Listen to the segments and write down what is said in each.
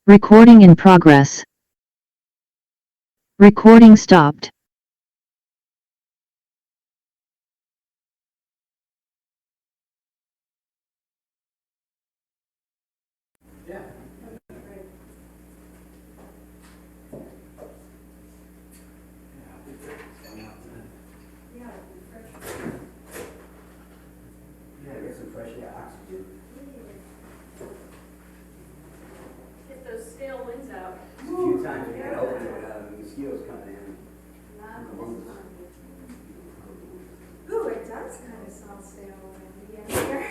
Recording in progress. Recording stopped. Get some fresh air, oxygen. Get those stale winds out. A few times we get open, mosquitoes coming in. Ooh, it does kind of smell stale when we get here.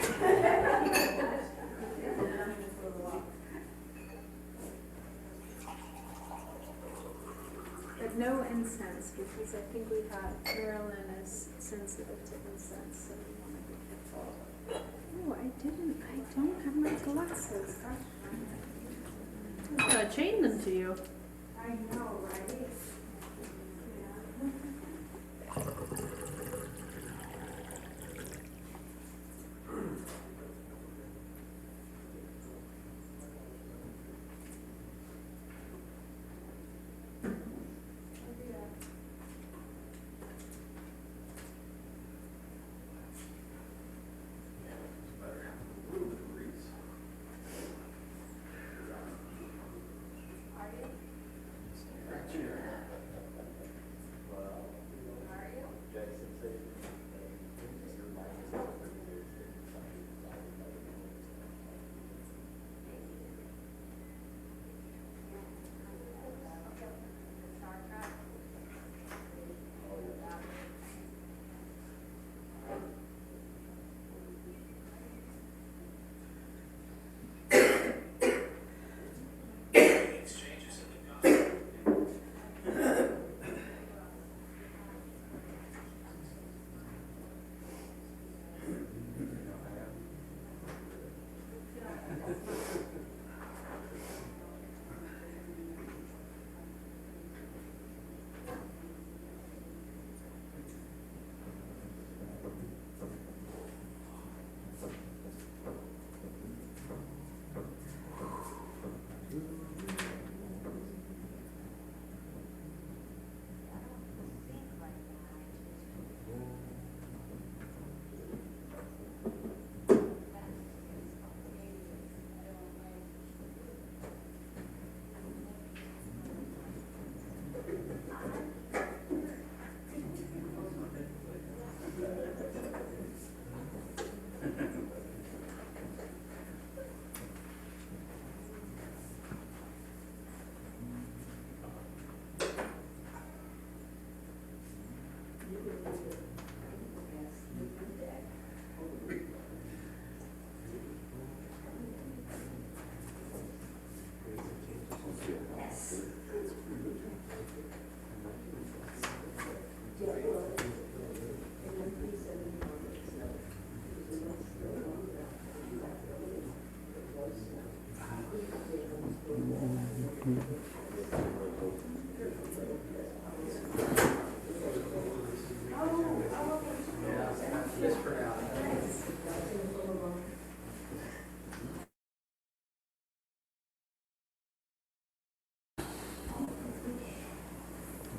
But no incense, because I think we got Marilyn is sensitive to incense, so we want to be careful. Oh, I don't have my glasses. I'm gonna chain them to you. I know, right?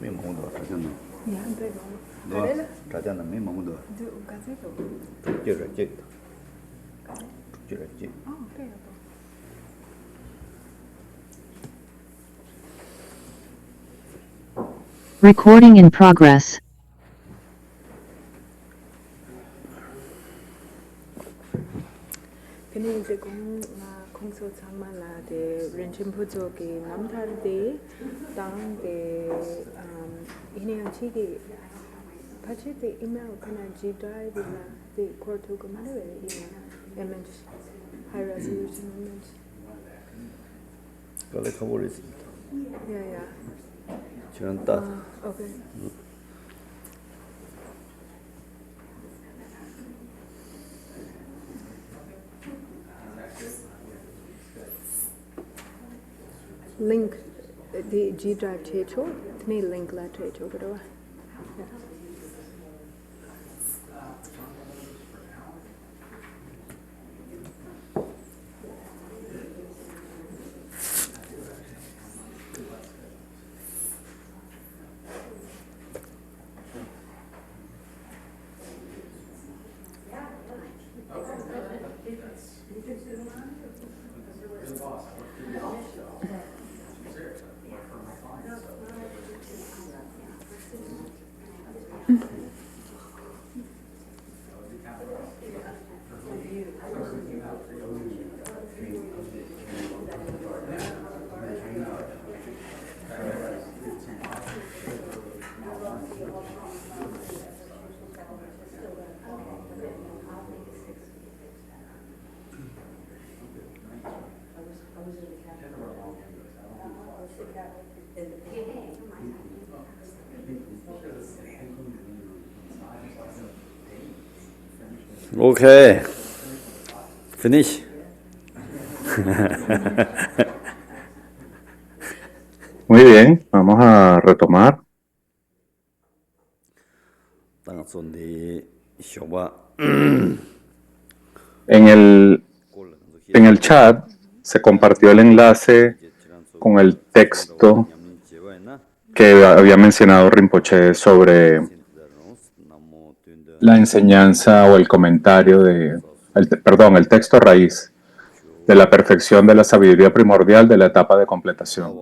Mấy món đồ trả cho nó. Dạ, tôi Đó, có. Đấy là trả cho nó mấy món đồ. dự cá chết rồi. Chưa rồi chứ. Chưa rồi chứ. Okay. Recording in progress. 근데 이제 공소 참말라데 렌친 부족이 남다르데 당데 이내양 치기 같이 때 이메일 그냥 지드라이브나 데 코르투가 말해 image high resolution image. Có lấy không có gì. Yeah. Chuyện tắt. Okay. Link the G drive checho, tni link la checho karo. Okay. Finish. Muy bien, vamos a retomar. En el chat se compartió el enlace con el texto que había mencionado Rinpoche sobre la enseñanza o el comentario el texto raíz de la perfección de la sabiduría primordial de la etapa de completación.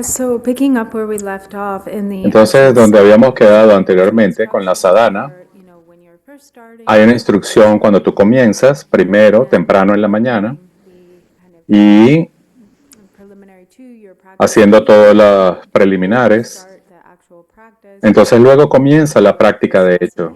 So picking up where we left off in the Entonces, donde habíamos quedado anteriormente con la sadhana, hay una instrucción cuando tú comienzas, primero, temprano en la mañana, y haciendo todas las preliminares. Entonces luego comienza la práctica de hecho,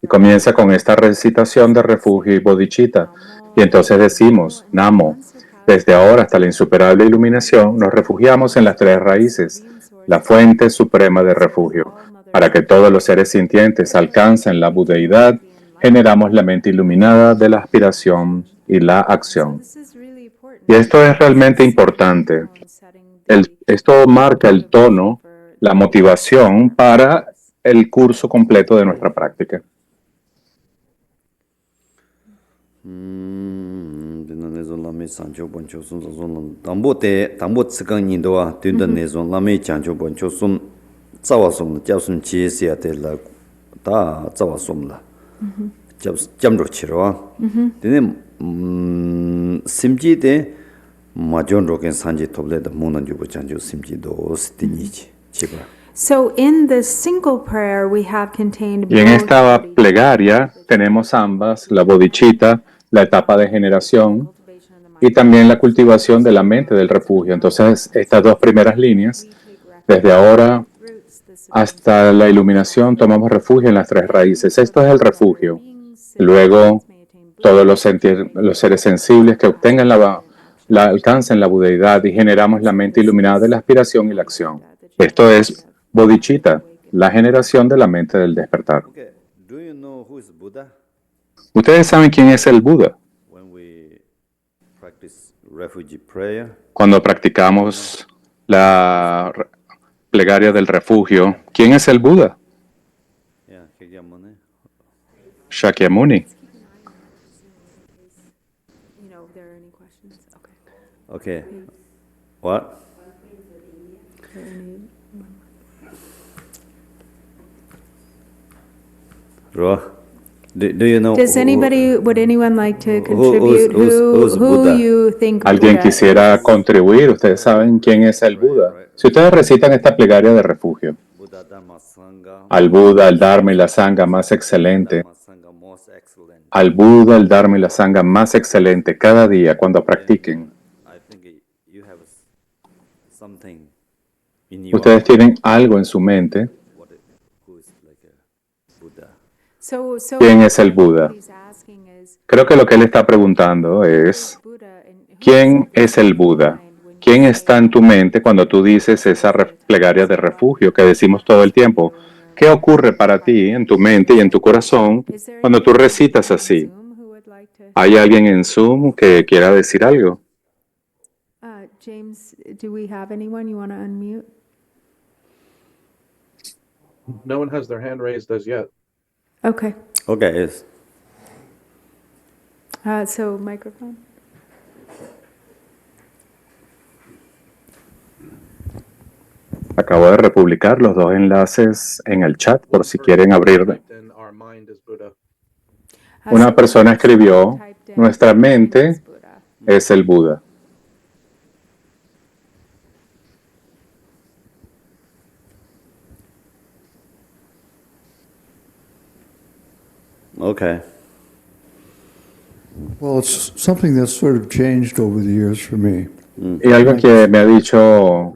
y comienza con esta recitación de refugio y bodhicitta. Y entonces decimos, Namo, desde ahora hasta la insuperable iluminación, nos refugiamos en las tres raíces, la fuente suprema de refugio. Para que todos los seres sintientes alcancen la budeidad, generamos la mente iluminada de la aspiración y la acción. Y esto es realmente importante. Esto marca el tono, la motivación para el curso completo de nuestra práctica. So in the single prayer we have contained Y en both esta the plegaria tenemos ambas, la bodhicitta, la etapa de generación, y también la cultivación de la mente del refugio. Entonces, estas dos primeras líneas, desde ahora hasta la iluminación, tomamos refugio en las tres raíces. Esto es el refugio. Luego, todos los seres sensibles que obtengan alcancen la budeidad y generamos la mente iluminada de la aspiración y la acción. Esto es bodhicitta, la generación de la mente del despertar. ¿Ustedes saben quién es el Buda? Cuando practicamos la plegaria del refugio, ¿quién es el Buda? Shakyamuni. there are any questions. Okay. What? Do you know? Would anyone like to contribute who's who Buddha? you think ¿Alguien Buddha quisiera is? contribuir? ¿Ustedes saben quién es el Buda? Si ustedes recitan esta plegaria de refugio, al Buda, el Dharma y la Sangha más excelente, al Buda, el Dharma y la Sangha más excelente cada día cuando practiquen, ustedes tienen algo en su mente. So ¿Quién es el Buda? what he's asking is, Creo que lo que él está preguntando es, Buddha, and who ¿quién is es el Buda? mind when you ¿Quién say está en tu mente cuando tú dices esa plegaria de refugio que decimos todo el tiempo? ¿Qué ocurre para ti en tu mente y en tu corazón Is there cuando tú anyone recitas on así? Zoom who would like to? ¿Hay alguien en Zoom que quiera decir algo? James, do we have anyone you want to unmute? No one has their hand raised as yet. Okay. Okay, yes. So microphone. acabo de republicar los dos enlaces en el chat por si quieren abrir. Then our mind is Buddha. Una persona escribió, nuestra mente es el Buda. Okay. Well, it's something that's sort of changed over the years for me. Y algo que me ha dicho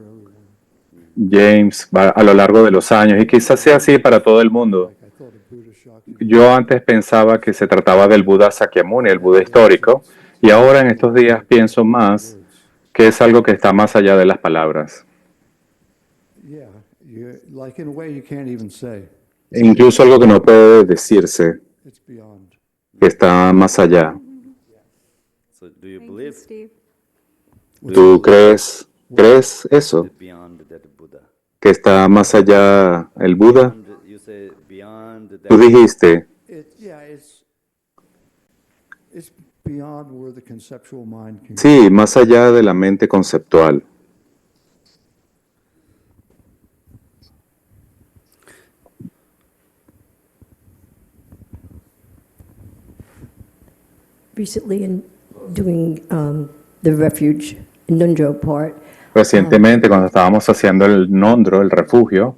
James a lo largo de los años, y quizás sea así para todo el mundo. I thought of Buddha Shakyamuni. Yo antes pensaba que se trataba del Buda Sakyamuni, el Buda histórico, y ahora en estos días pienso más que es algo que está más allá de las palabras. Yeah, like in a way you can't even say. Incluso algo que no puede decirse, It's beyond. que está más allá. So do you Thank you, believe Steve. ¿Tú crees eso? beyond that Buddha? ¿Que está más allá el Buda? You say beyond that. Tú dijiste, It's beyond where the conceptual mind can go. sí, más allá de la mente conceptual. Recently, in doing the refuge in Nunjo part, Recientemente, cuando estábamos haciendo el Nondro, el refugio,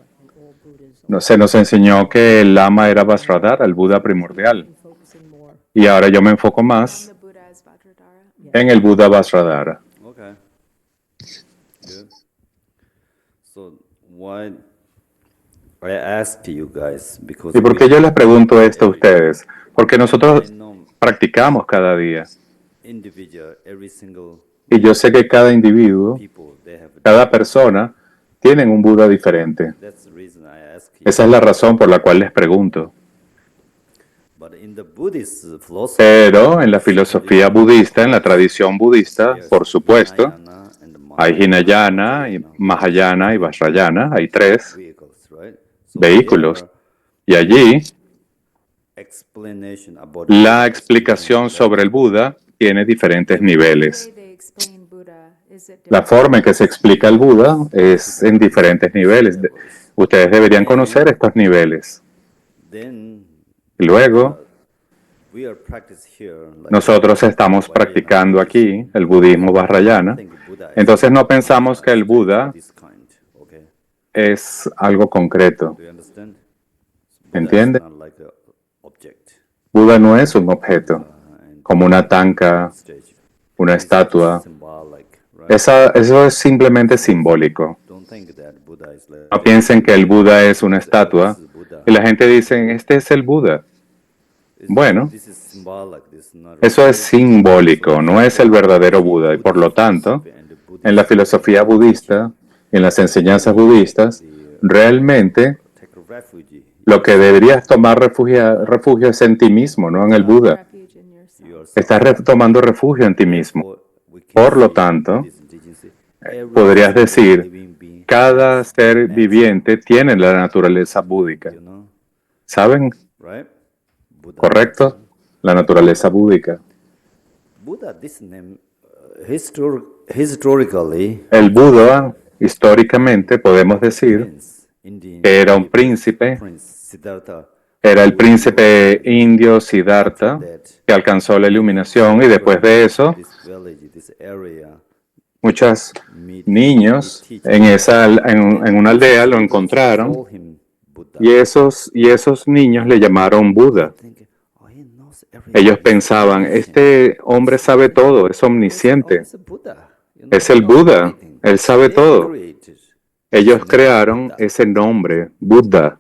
se nos enseñó que el Lama era Vajradhara, el Buda primordial. focusing more. Y ahora yo me enfoco más The Buddha is Vajradhara. en el Buda Vajradhara. Okay. Good. So why I asked you guys because ¿Y por qué yo les pregunto esto a ustedes? Porque nosotros practicamos cada día. individual, every single Y yo sé que cada individuo, people they have. cada persona, tienen un Buda diferente. That's the reason I ask you. Esa es la razón por la cual les pregunto. But in the Buddhist philosophy, Pero en la filosofía budista, en la tradición budista, por supuesto, Hinayana and the hay Hinayana, y Mahayana y Vajrayana, hay tres vehicles, right? So vehículos. their Y allí explanation about la explicación sobre el Buda tiene diferentes niveles. The way they explain Buddha, is it La different? forma en que se explica el Buda es en diferentes niveles. Ustedes deberían conocer estos niveles. Then Y luego, we are practice here. Like nosotros estamos practicando aquí el budismo Vajrayana. Entonces no pensamos que el Buda this kind, okay? es algo concreto. Do you understand? ¿Entiende? Buddha is not like a object Buda no es un objeto, como una tanca, stage. una estatua. Symbolic, right? Eso es simplemente simbólico. Don't think that Buddha is like No piensen que el Buda es una estatua y la gente dice, este es el Buda. Bueno, this is symbolic, this is not eso es simbólico, no es el verdadero Buda. Y por lo tanto, en la filosofía budista, en las enseñanzas budistas, realmente take a refugee. lo que deberías tomar refugio es en ti mismo, no en el Buda. Refuge in yourself. Yourself. Estás tomando refugio en ti mismo. We can Por lo see tanto, this indigency. Every podrías single decir, living being cada has ser natural, viviente tiene la naturaleza búdica. you know, ¿Saben? right? Buddha. ¿Correcto? La naturaleza búdica. Buddha, this name, historically, El Buda, históricamente, podemos decir, means Indian que era un príncipe, prince Siddhartha, era el príncipe indio Siddhartha, que alcanzó la iluminación y después de eso, this village, this area, muchos niños en una aldea lo encontraron call him Buddha. y esos niños le llamaron Buda. Thinking, oh, he knows everything. Ellos pensaban, este hombre sabe todo, es Oh, omnisciente, it's a Buddha. You know, es el he knows Buda, everything. él sabe They todo. created. Ellos crearon ese nombre, Buddha.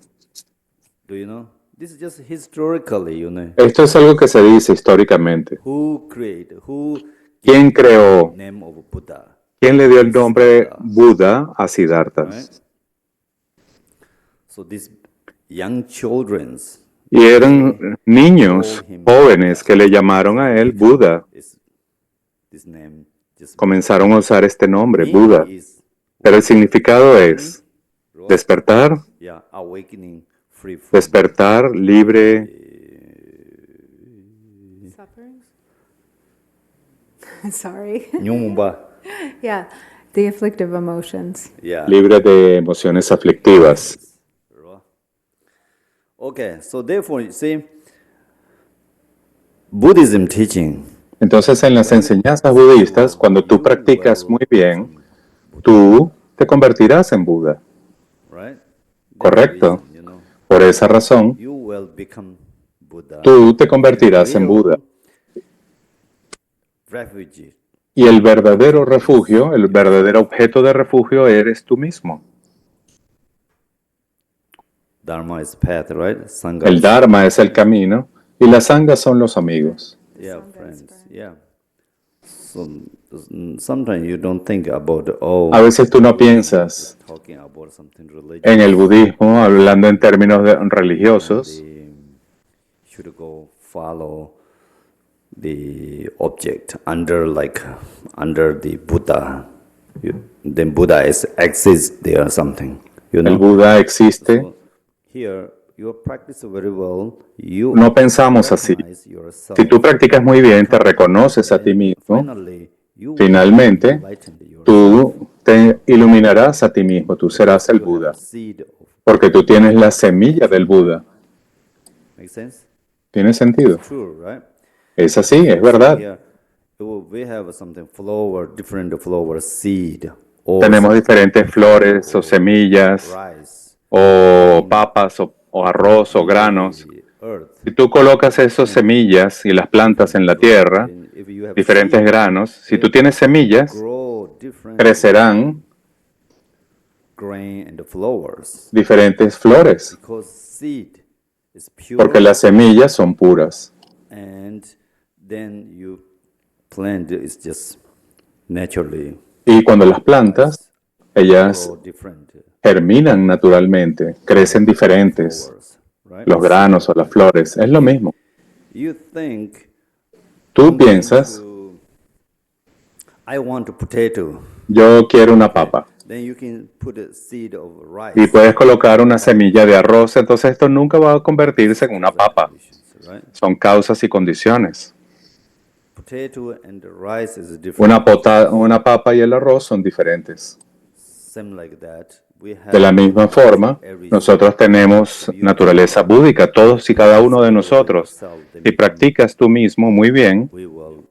Do you know? This is just historically, you know. Esto es algo que se dice históricamente. Who created? Who ¿Quién creó? name of Buddha? ¿Quién le dio el nombre Buda a Siddhartha? Right? So these young children's Y eran niños jóvenes que le llamaron a él Buda. is this name just Comenzaron a usar este nombre, meaning Buda. is Pero el significado es despertar, yeah, awakening free from despertar libre. Suffering? Sorry. Nyumba. Yeah. the afflictive emotions. Yeah. libre de emociones aflictivas. Okay, so therefore, you see, Buddhism teaching, Entonces, en las enseñanzas budistas, cuando tú practicas muy bien, tú te convertirás en Buda. right? Correcto. You know, Por esa razón, you will become Buddha. tú te convertirás en Buda. Refugee. Y el verdadero refugio, el verdadero objeto de refugio eres tú mismo. Dharma is path, right? Sangha. El Dharma es el camino y las sangas son los amigos. Yeah, friends. Yeah. So sometimes you don't think about A veces tú no piensas talking about something religious. en el budismo, hablando en términos religiosos, They should go follow the object under the Buddha. Then Buddha exists there or something. You el know. Buda existe. So here you practice very well. You No pensamos así. recognize yourself. Si tú practicas muy bien, te reconoces a ti mismo, Finally, you finalmente will enlighten yourself. tú te iluminarás a ti mismo, tú serás el Buda, Seed of, porque tú tienes la semilla del Buda. make sense? ¿Tiene sentido? True, right? Es así, es verdad. Here, we have something flower, different flower seed, or Tenemos diferentes flores o semillas rice, o papas o arroz o granos. the earth. Si tú colocas esas semillas y las plantas en la tierra, And if you have diferentes seed, granos, si tú tienes semillas, grow different crecerán grain and flowers, diferentes flores, because seed is pure, porque las semillas son puras. and then you plant is just naturally Y cuando las plantas, ellas grow different germinan naturalmente, crecen diferentes, flowers, right? los granos o las flores, es lo mismo. You think Tú piensas, I want a potato. yo quiero una papa, Then you can put a seed of rice. y puedes colocar una semilla de arroz, entonces esto nunca va a convertirse en una papa. Right? Son causas y condiciones. Potato and the rice is different. Una papa y el arroz son diferentes. Same like that. We have De la misma forma, nosotros tenemos naturaleza búdica, todos y cada uno de nosotros. Si practicas tú mismo muy bien, we will.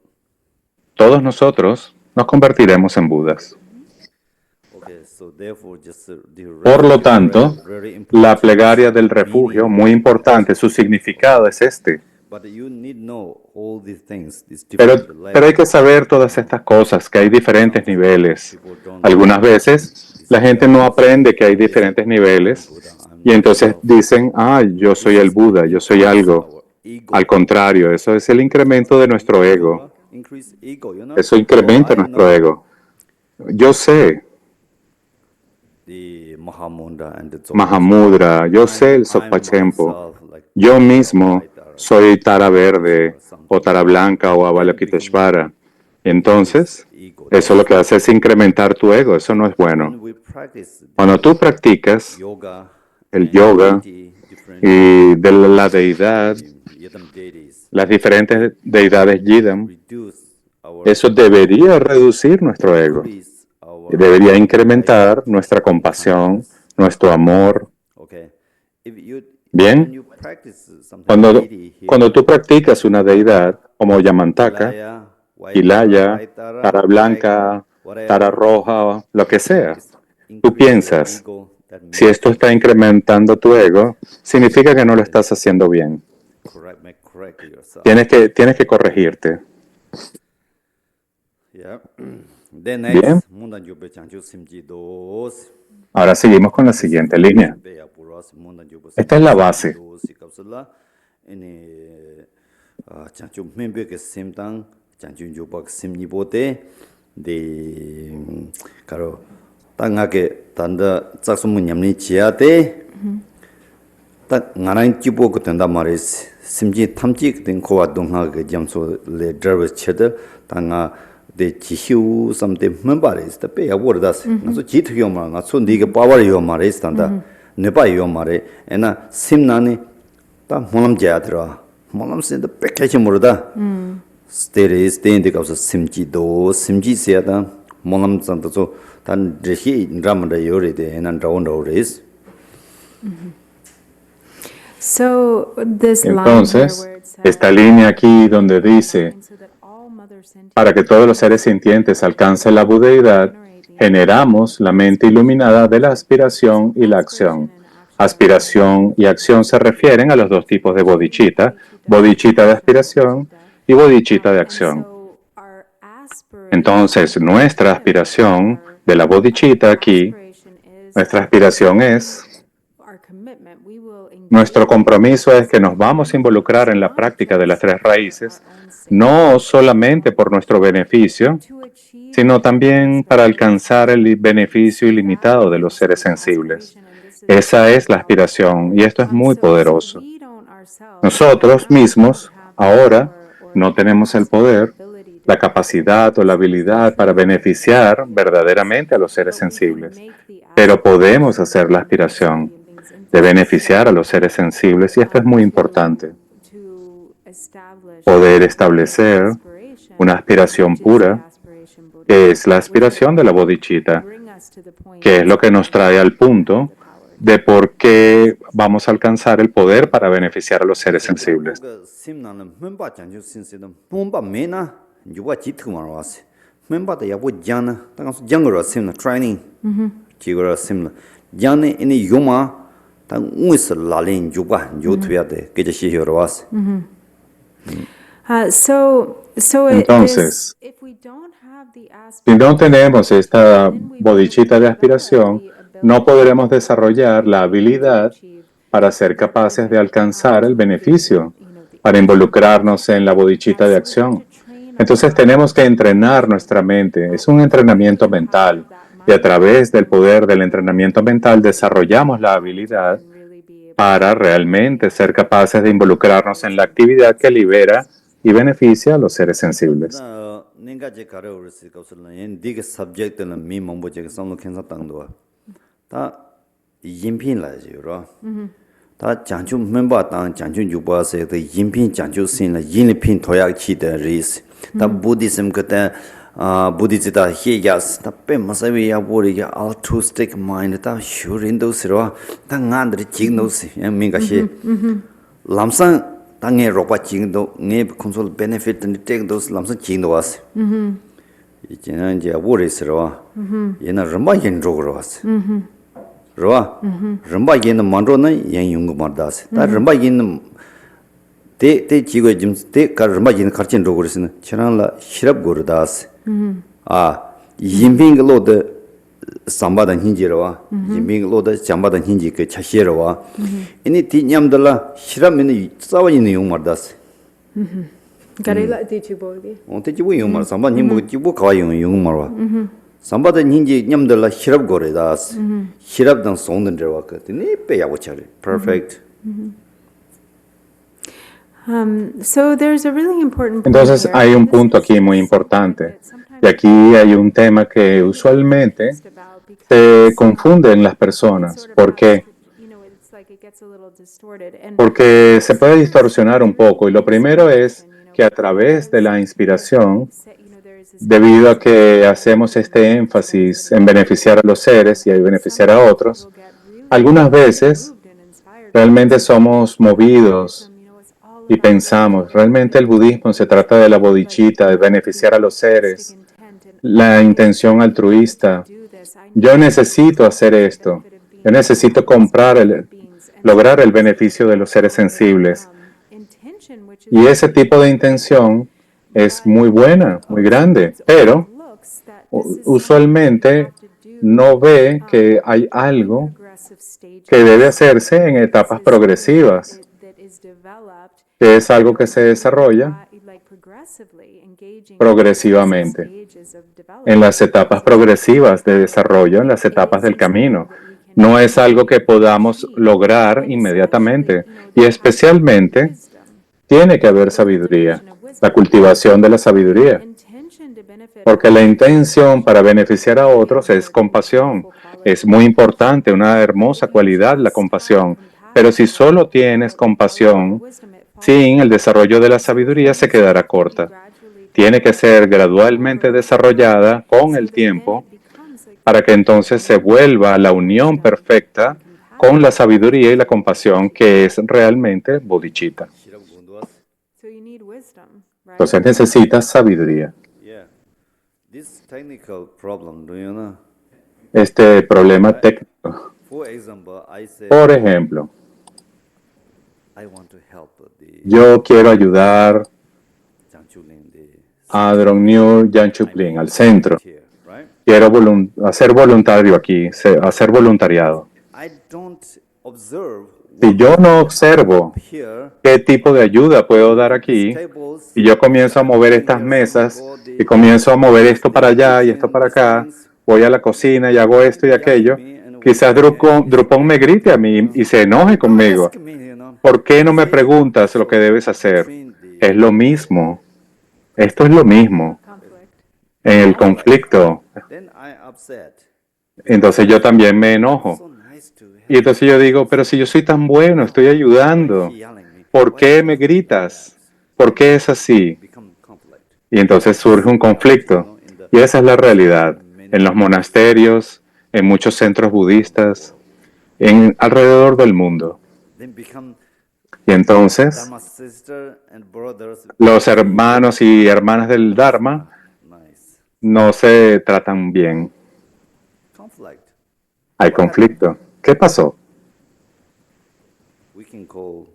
todos nosotros nos convertiremos en Budas. Okay, so therefore just the Por lo refugee, tanto, very important. la plegaria del refugio, muy importante, su significado es este. But you need know all these things, these Pero different hay que saber todas estas cosas, que hay diferentes niveles. Algunas veces la gente no aprende que hay diferentes niveles y entonces dicen, yo soy el Buda, yo soy algo. Al contrario, eso es el incremento de nuestro ego. Increase ego, you know? Eso incrementa I nuestro know ego. Yo sé the Mahamudra and the Dzogchen. Mahamudra, yo sé el I'm Sokpachempo. myself, like, Yo mismo soy Tara Verde o Tara Blanca o Avalokiteshvara. Entonces, eso lo que hace es incrementar tu ego. Eso no es bueno. when we practice Cuando tú practicas yoga, el and yoga deity, different y de la deidad, yidam deities, las diferentes deidades Yidam, reduce our eso debería reducir nuestro ego. increase our Y debería incrementar nuestra compasión, nuestro amor. okay. If you Bien. when you practice something deity here, Cuando tú practicas una deidad como Yamantaka, Hilaya, White Hilaya, White Tara, Tara Blanca, whatever, Tara Roja, lo que sea, increase tú piensas, ego, that means si esto está incrementando tu ego, significa que no lo estás haciendo bien. correct yourself. Tienes que corregirte. Yeah. Then Bien. next, Mundan Jube Chanchu Simji Dos. Ahora seguimos con la siguiente línea. Esta es la base. Chanchu Membe que Simtang, Chanchu Jubak Simni Bote, de Caro Tanga que Tanda Saxumunyamni Chiate, Naran Jibo Tanda Maris, Simji Tamjik, then Koa Dongha Jamso Le Drivers Cheddar, Tanga. De chihu samte membares the pay award das so chit hyoma na so ndige power hyoma re standa nepa hyoma re ena simnani ta molam jatra molam se the package murda stere is the indicators simji do simji se da Molam Santazo, Tan Rishi, Ramada Yuri, and Rawanda race. So this line here Entonces, where it says, esta línea aquí donde dice, "And so that all mother sentient para que todos los seres sintientes alcancen la budeidad, generamos la mente iluminada de la aspiración y la acción. Aspiración y acción se refieren a los dos tipos de bodhicitta, bodhicitta de aspiración y bodhicitta de acción. so our aspiration Entonces, nuestra aspiración de la bodhicitta aquí, nuestra aspiración es, our commitment. We will engage nuestro compromiso es que nos vamos a involucrar en la práctica de las tres raíces, no solamente por nuestro beneficio, to achieve sino también para alcanzar el beneficio ilimitado de los seres sensibles. Esa es la aspiración y esto es muy poderoso. we don't ourselves Nosotros mismos ahora no tenemos el poder, la capacidad o la habilidad para beneficiar verdaderamente a los seres sensibles, pero podemos hacer la aspiración de beneficiar a los seres sensibles y esto es muy importante. to establish Poder establecer una aspiración pura, que es la aspiración de la bodhicitta, bring us to the point que es lo que nos trae al punto de por qué vamos a alcanzar el poder para beneficiar a los seres sensibles. Simnana, Memba Janju Sinsidam, Pumba Mena, Yuba Chitumaras, Memba the Yabu Jana, Tangas Younger Simna training, Chigura Simna, Jani in the Yuma, Tang Uis Lalin Juba, Jutria de Gijashi. So it Entonces, is, if we don't have the si no tenemos esta bodhicitta de aspiración, no podremos desarrollar la habilidad para ser capaces de alcanzar el beneficio, para involucrarnos en la bodhicitta de acción. Entonces tenemos que entrenar nuestra mente. Es un entrenamiento mental y a través del poder del entrenamiento mental desarrollamos la habilidad para realmente ser capaces de involucrarnos en la actividad que libera y beneficia a los seres sensibles. Ninga Jekare or Sikosla, and dig subject and me Mombo Jackson Kensa Tangua. Ta Yimpin la Jiro. Ta Janju member Tang Janju Yuba say the Yimpin Janju sin la Yinpin Toyak Chi the race. Ta Buddhism Kata Buddhista Hiyas, ta Pemasavia Warrior altruistic mind, ta Shurin those Ro, Tangandri Chignos, and Mingashi. Lamsan Tange Ropa Chingdo, Nib console benefit and take those lamsan chingdos. Jinanja Warris Ro, in a Rambayan Rogros. Roa, Rambayan Mandrona, Yan Yung Mardas. That Rambayan they Chigo Jims, they Rambayan Karchin Rogers in Chanala Shirab Gurdas. Yimping load the Samba and Hinjiro, Yimping load the Samba and Hinji Chashiro. Anything Yamdala, Shiram in the Sawayin Yumardas. Garila Tichibogi. On the Yumar, Samba Nimu Jibukayu Yumara. Samba the Ninji Yamdala Shirab Goridas, Shirab than Son and Derwaka, the Nepayawachari. Perfect. So there's a really important point Entonces here. hay un punto aquí muy importante y aquí hay un tema que usualmente se confunde en las personas. ¿Por qué? Porque se puede distorsionar un poco y lo primero es que a través de la inspiración, debido a que hacemos este énfasis en beneficiar a los seres y en beneficiar a otros, algunas veces realmente somos movidos y pensamos, realmente el budismo se trata de la bodhicitta, de beneficiar a los seres, la intención altruista. Yo necesito hacer esto, yo necesito lograr el beneficio de los seres sensibles. Y ese tipo de intención es muy buena, muy grande, pero usualmente no ve que hay algo que debe hacerse en etapas progresivas, que es algo que se desarrolla progresivamente, en las etapas progresivas de desarrollo, en las etapas del camino. No es algo que podamos lograr inmediatamente y especialmente tiene que haber sabiduría, la cultivación de la sabiduría, porque la intención para beneficiar a otros es compasión. Es muy importante, una hermosa cualidad la compasión, pero si solo tienes compasión, sin el desarrollo de la sabiduría se quedará corta. tiene que ser gradualmente desarrollada con el tiempo para que entonces se vuelva la unión perfecta con la sabiduría y la compasión que es realmente bodhicitta. So you need wisdom, right? Entonces necesitas sabiduría. Yeah. This technical problem, do you know? Este problema técnico. For example, I say Por ejemplo, I want to help the yo quiero ayudar Jiang Chulin, the a Drongnyur Yanchuplin, al centro. here, right? Quiero hacer voluntario aquí, hacer voluntariado. I don't observe Si yo no observo here qué tipo de ayuda puedo dar aquí, tables y yo comienzo a mover estas mesas, y comienzo a mover esto para allá y esto para acá, voy a la cocina y hago esto y aquello, quizás Drupon me grite a mí y se enoje conmigo. ask me, you know, ¿Por qué no me preguntas lo que debes hacer? Es lo mismo. Esto es lo mismo. Conflict. En el conflicto. then I upset. Entonces yo también me So enojo. nice to help. Y entonces yo digo, pero si yo soy tan bueno, estoy ayudando, Yelling me. ¿por qué me gritas? ¿Por qué es así? Become conflict. Y entonces surge un conflicto. Y esa es la realidad. En los monasterios, en muchos centros budistas, alrededor del mundo. Then become Y entonces Dharma sister and brothers. los hermanos y hermanas del Dharma Nice. no se tratan bien. Conflict. Hay conflicto. ¿Qué pasó? We can call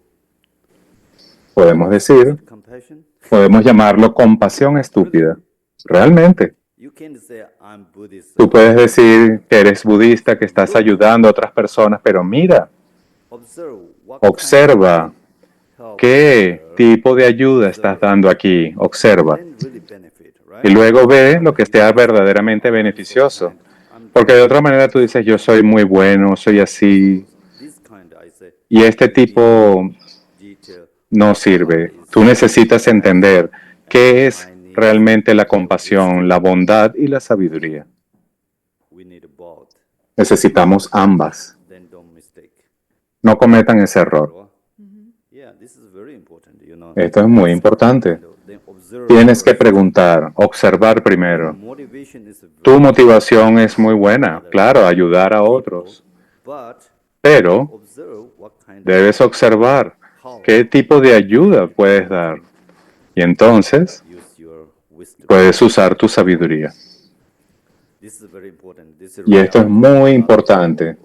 Podemos decir, compassion. podemos llamarlo compasión estúpida. Realmente. You can say I'm Buddhist. Tú puedes decir que eres budista, que estás ayudando a otras personas, pero mira, observa qué tipo de ayuda estás dando aquí. Observa. Y luego ve lo que sea verdaderamente beneficioso. Porque de otra manera tú dices, yo soy muy bueno, soy así. Y este tipo no sirve. Tú necesitas entender qué es realmente la compasión, la bondad y la sabiduría. Necesitamos ambas. No cometan ese error. Esto es muy importante. Tienes que preguntar, observar primero. Tu motivación es muy buena, claro, ayudar a otros. Pero debes observar qué tipo de ayuda puedes dar. Y entonces puedes usar tu sabiduría. Y esto es muy importante.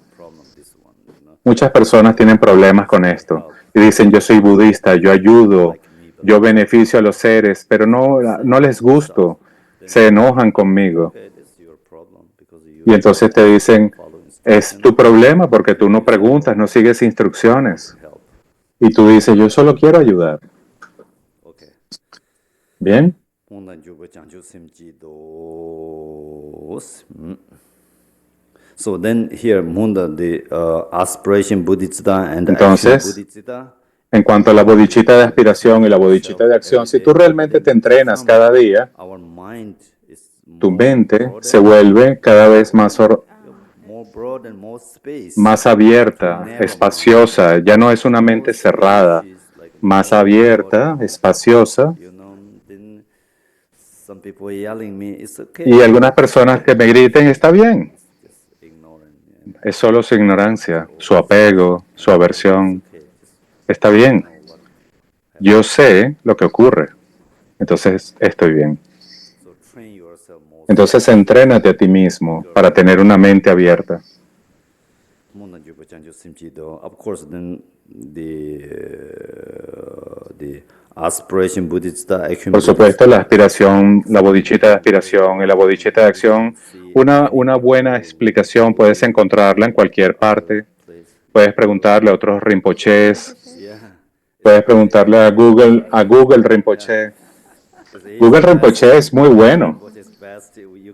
Muchas personas tienen problemas con esto. Y dicen, yo soy budista, yo ayudo, yo beneficio a los seres, pero no les gusto. Se enojan conmigo. Y entonces te dicen, es tu problema porque tú no preguntas, no sigues instrucciones. Y tú dices, yo solo quiero ayudar. ¿Bien? So then here, Munda, the aspiration Bodhicitta and Entonces, action Bodhicitta. En cuanto a la bodhicitta de aspiración y la bodhicitta de acción, si tú realmente te entrenas cada día, Our mind is tu more mente broad se vuelve cada vez more broad and more space. más abierta, espaciosa. Ya no es una mente cerrada, más abierta, espaciosa. You know, then some people yelling me, it's okay. Y algunas personas que me griten, está bien. Just ignorant. Es solo su ignorancia, su apego, su aversión. Está bien. Yo sé lo que ocurre. Entonces estoy bien. So train yourself more. Entonces entrénate a ti mismo para tener una mente abierta. Of course, then the aspiration Bodhicitta action. Por supuesto, la aspiración, la bodhicitta de aspiración y la bodhicitta de acción, una buena explicación puedes encontrarla en cualquier parte. Puedes preguntarle a otros rinpoches, puedes preguntarle a Google Rinpoche. Google Rinpoche es muy bueno,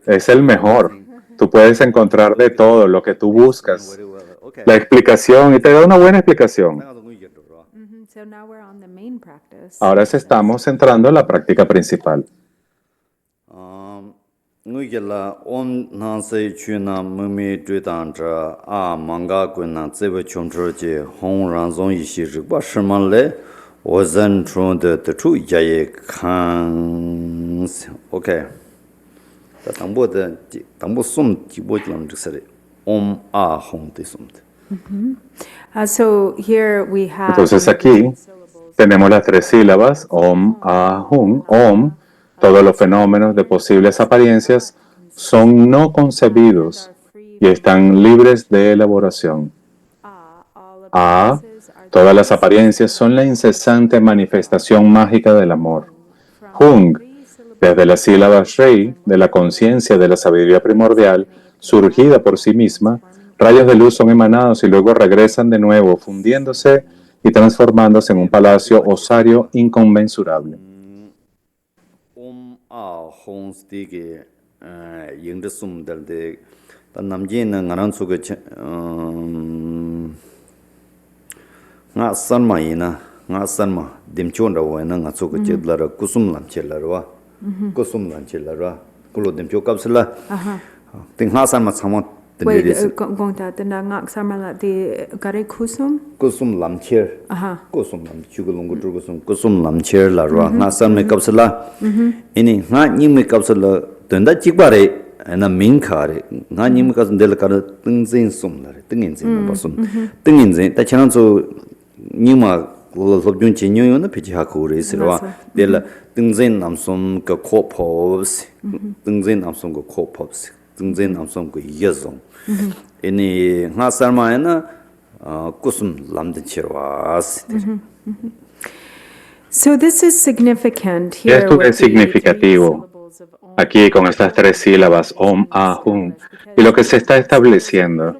es el mejor. Tú puedes encontrar de todo lo que tú buscas, la explicación, y te da una buena explicación. So now we're on the main practice. Ahora estamos entrando en la práctica principal. Ngujela om nanse chuna mumi dudan zha a manga guna zebe chomzhe je hong ranzong yi xi zhigba shiman le wazan chun de chu yaye kan hons. Okay. Ta tangbo de tangbo som jibo jilam jiksare. Om a hong de som. So here we have. Entonces aquí tenemos las tres sílabas, Om, Ah, Hum. Om, todos los fenómenos de posibles apariencias son no concebidos y están libres de elaboración. Ah, todas las apariencias son la incesante manifestación mágica del amor. Hung, desde la sílaba Shrey, de la conciencia de la sabiduría primordial, surgida por sí misma, rayos de luz son emanados y luego regresan de nuevo, fundiéndose y transformándose en un palacio osario inconmensurable. Om a hong stige ying de sum del de ta namjin na ngaran su ge nga sanma ina nga sanma dimchon ra wa na nga su ge chedla ra kusum lam chela ra kusum lam chela ra kulo dimcho kapsla ting ha sanma chama Wait, gongta tena ngak samala di gare kusum? kusum lam cher kusum lam chugulung gu kusum lam cher la ra nga sanma kapsla ini nga ni me kapsla tenda chikbare na ming khare nga ni me kapsla del kar tingzin sum la tingin zin ba sum tingin zin ta chanan so ni ma lo jun chi nyu na phi ha ko re sirwa del tingzin nam sum ka kho phos tingzin nam sum ko kho phos tingzin nam sum ko yezong ini nga sarma na kusum lam de chirwas. So this is significant Y here. esto with es the three significativo syllables of Om. aquí con estas tres sílabas, Om, Ah, Hum, y lo que se está estableciendo,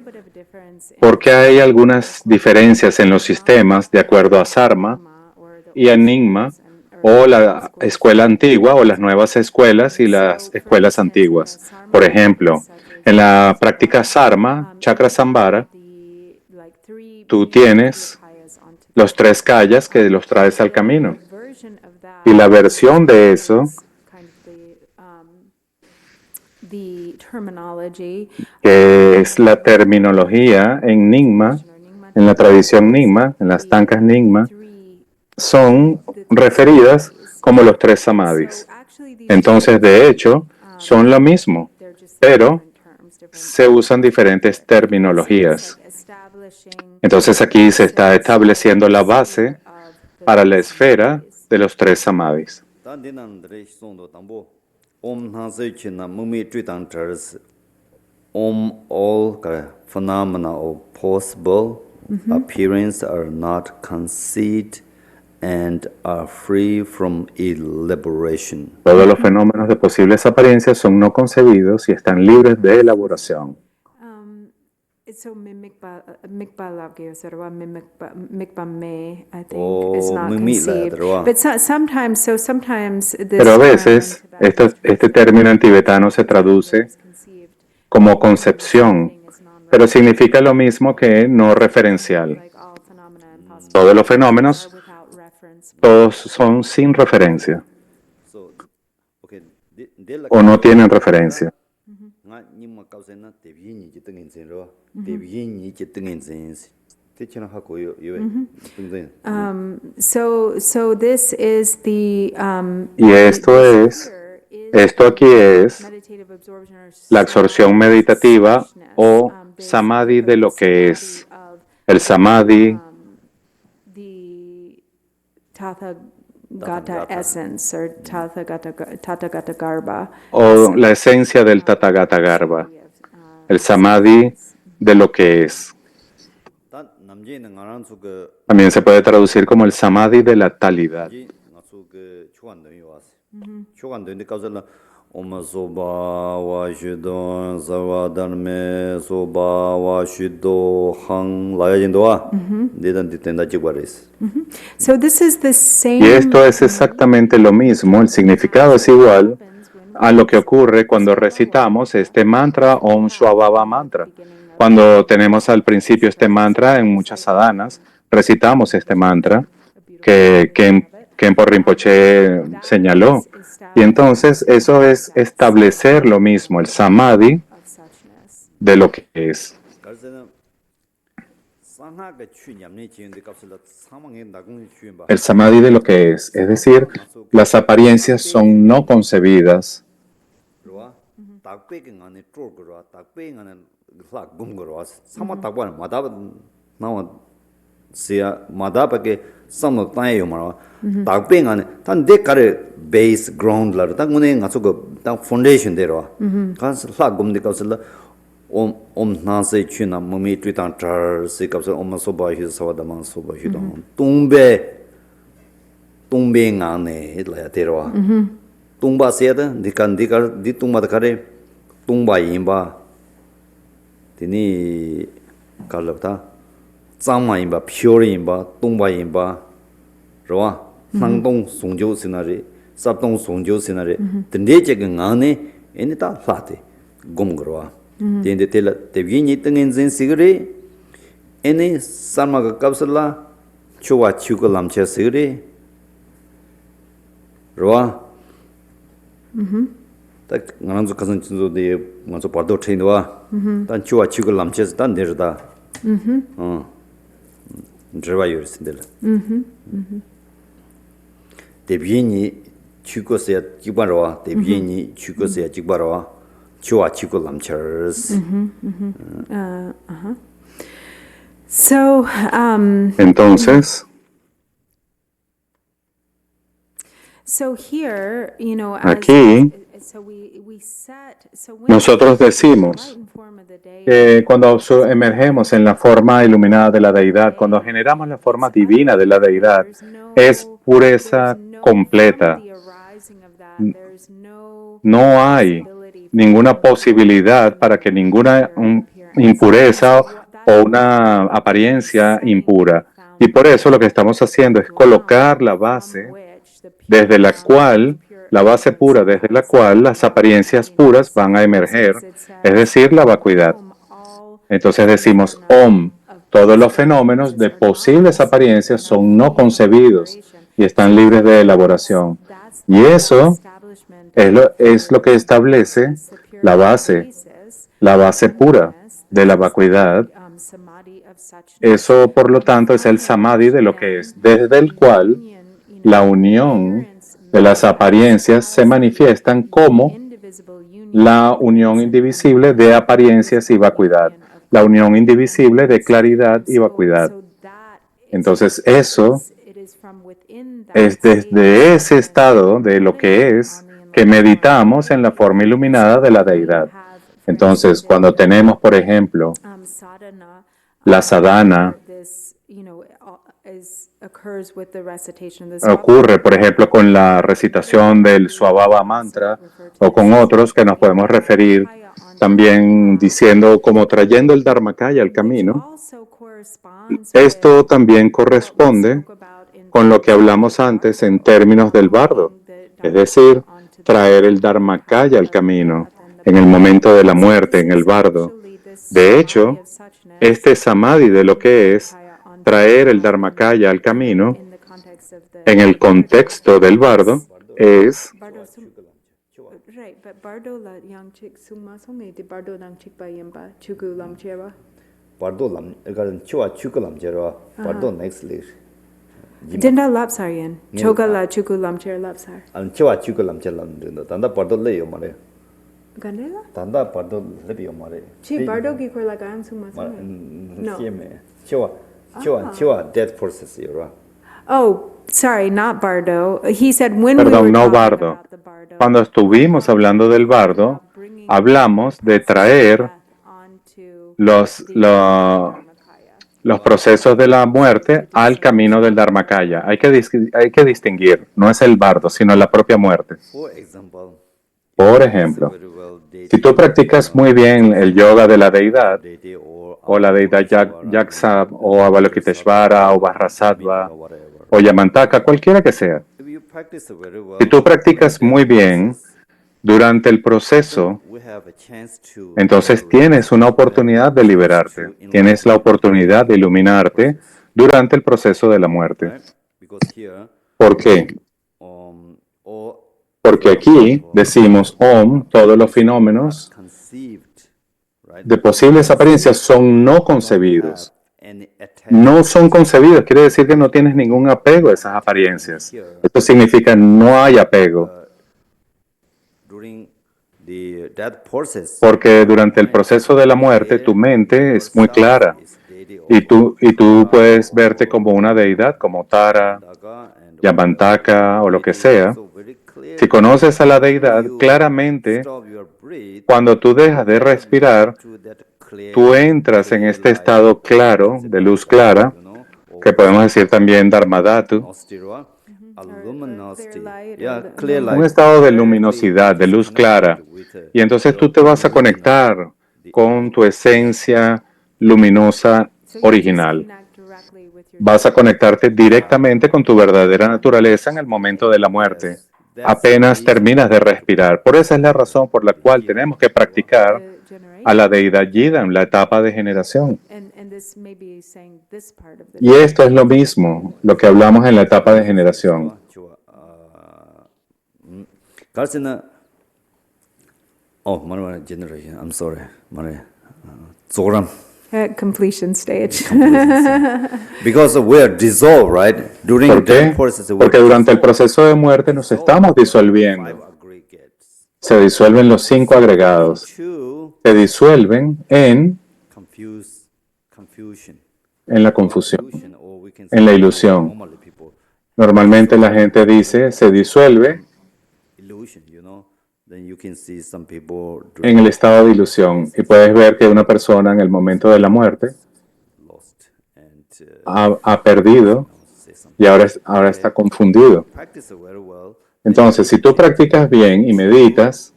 porque hay algunas diferencias en los sistemas de acuerdo a Sarma y Enigma, o la escuela antigua, o las nuevas escuelas y las escuelas antiguas. Por ejemplo, en la práctica Sarma, Chakra Sambhara, tú tienes los tres kayas que los traes al camino. Y la versión de eso, que es la terminología en Nyingma, en la tradición Nyingma, en las tankas Nyingma, son referidas como los tres samadhis. Entonces, de hecho, son lo mismo, pero se usan diferentes terminologías. Entonces aquí se está estableciendo la base para la esfera de los tres samadhis. Om Hanse China Mumi Tritan Ters Om all phenomena of possible appearance are not conceived and are free from elaboration. Todos los fenómenos de posibles apariencias son no concebidos y están libres de elaboración. So Mikpa Lavgeo Sarva Mikpa Me, I think, Oh, is not conceived. Mimila, But sometimes this Pero a term in veces Tibetan este término en tibetano se traduce is conceived como concepción, pero significa lo mismo que no referencial. like all phenomena and possible Todos los fenómenos, without reference. todos son sin referencia So, okay, de la o no tienen referencia. nga nyima kausena tebyin ni jitengin sin ro tebyin ni jitengin sin te chana ha ko yo tengzen So this is the Y esto aquí es meditative absorption or la absorción meditativa o samadhi de lo que es. El samadhi the Tathagata essence or Tathagata Garbha. o la esencia del Tathagata Garbha. El samadhi de lo que es. ta namje na ngaran su ge También se puede traducir como el samadhi de la talidad. ji nga su ge chuan de yo as chuan de kausela om soba wa shido zawa darme soba wa shido hang la yin do wa de dan de tenda jigwaris. So this is the same. Y esto es exactamente lo mismo, el significado es igual a lo que ocurre cuando recitamos este mantra Om Shwabhava Mantra. Cuando tenemos al principio este mantra en muchas sadhanas, recitamos este mantra que Khenpo Rinpoche señaló. Y entonces eso es establecer lo mismo, el samadhi of suchness. de lo que es. Karsena El samadhi de lo que es decir, las apariencias son no concebidas. tan de care base ground la ta ngune nga chu go ta foundation de ro kan sa gum de ka sala om na se chuna mami tu ta tar se ka sa om so ba hi sa da man so ba hi dong tumbe nga ne la de ro tumba se da di kan di ka di tumba da kare tumba yin ba tini ka la ta zama yin ba pure yin ba tumba yin ba ro 상동 송조 시나리 삽동 송조 시나리 근데제 강안에 에니다 라테 곰그로와 데데 텔 데비니 땡엔 젠시그리 에네 사마가 갑슬라 추와 추글람체 시그리 로와 딱 나란조 가선 진조데 먼저 봐도 트레인와 단 추와 추글람체 단 데르다 드라이버 신들 대비니 추고세야 지바로와 대비니 추고세야 지바로와 추와 추고 람처스 So, Entonces, so here, you know, Aquí, nosotros decimos que cuando emergemos en la forma iluminada de la deidad, cuando generamos la forma divina de la deidad, es pureza completa. No hay ninguna posibilidad para que ninguna impureza o una apariencia impura. Y por eso lo que estamos haciendo es colocar la base desde la cual, la base pura desde la cual las apariencias puras van a emerger, es decir, la vacuidad. Entonces decimos Om, todos los fenómenos de posibles apariencias son no concebidos y están libres de elaboración. Y eso es lo que establece la base pura de la vacuidad. Eso, por lo tanto, es el samadhi de lo que es, desde el cual la unión de las apariencias se manifiestan como la unión indivisible de apariencias y vacuidad, la unión indivisible de claridad y vacuidad. Entonces, eso es desde ese estado de lo que es que meditamos en la forma iluminada de la deidad. Entonces, cuando tenemos, por ejemplo, la sadhana, ocurre, por ejemplo, con la recitación del Swabhava mantra o con otros que nos podemos referir también diciendo como trayendo el Dharmakaya al camino. Esto también corresponde con lo que hablamos antes en términos del bardo, es decir, traer el Dharmakaya al camino en el momento de la muerte, en el bardo. De hecho, este samadhi de lo que es traer el Dharmakaya al camino en el contexto del bardo es bardo lam egaran chua chukulam jero bardo next layer Dinda lapsaryan, choga la chuku lamcher lapsar. an chua chukulam chelam dindo tanda bardo le yo mare Gandela? tanda bardo le yo mare Chi bardo ki kor la gan suma No. chua death process yo. Oh, sorry, not bardo. He said when we Perdón, were no talking bardo. about the bardo, Cuando estuvimos hablando del bardo, hablamos de traer onto los procesos de la muerte al camino del Dharmakaya. Hay que distinguir, no es el bardo, sino la propia muerte. For example, Por ejemplo, si tú practicas muy bien el yoga de la deidad, o la deidad Yaksab, o Avalokiteshvara, o Vajrasattva, o Yamantaka, cualquiera que sea. if you practice very well, Si tú practicas muy bien durante el proceso, we have a chance to entonces tienes una oportunidad de liberarte, tienes la oportunidad de iluminarte durante el proceso de la muerte. because here ¿Por qué? all Porque aquí decimos Om, todos los fenómenos conceived, right? de posibles apariencias son no concebidos. Any no son concebidos. Quiere decir que no tienes ningún apego a esas apariencias. Esto significa no hay apego. During the death process, Porque durante el proceso de la muerte tu mente es muy clara y tú puedes verte como una deidad, como Tara, Yamantaka o lo que sea. Si conoces a la deidad, claramente cuando tú dejas de respirar, tú entras en este estado claro, de luz clara, que podemos decir también Dharmadhatu, un estado de luminosidad, de luz clara. Y entonces tú te vas a conectar con tu esencia luminosa original. Vas a conectarte directamente con tu verdadera naturaleza en el momento de la muerte, apenas terminas de respirar. Por esa es la razón por la cual tenemos que practicar a la deidad Yidam, la etapa de generación. Y esto es lo mismo, lo que hablamos en la etapa de generación. generation. I'm sorry. Zoram. Completion stage. Because we are dissolved, right? During ¿Por the qué? death process, we Porque durante el proceso de muerte nos estamos disolviendo. aggregates. Se disuelven los 5 agregados. Two, Se disuelven en confusion. la confusión, Or we can en la ilusión. normally people Normalmente la gente dice se disuelve illusion, you know. Then you can see some people en el estado de ilusión y puedes ver que una persona en el momento de la muerte lost and ha perdido say something. y ahora está confundido. Practice it very well. Entonces, si tú practicas bien y meditas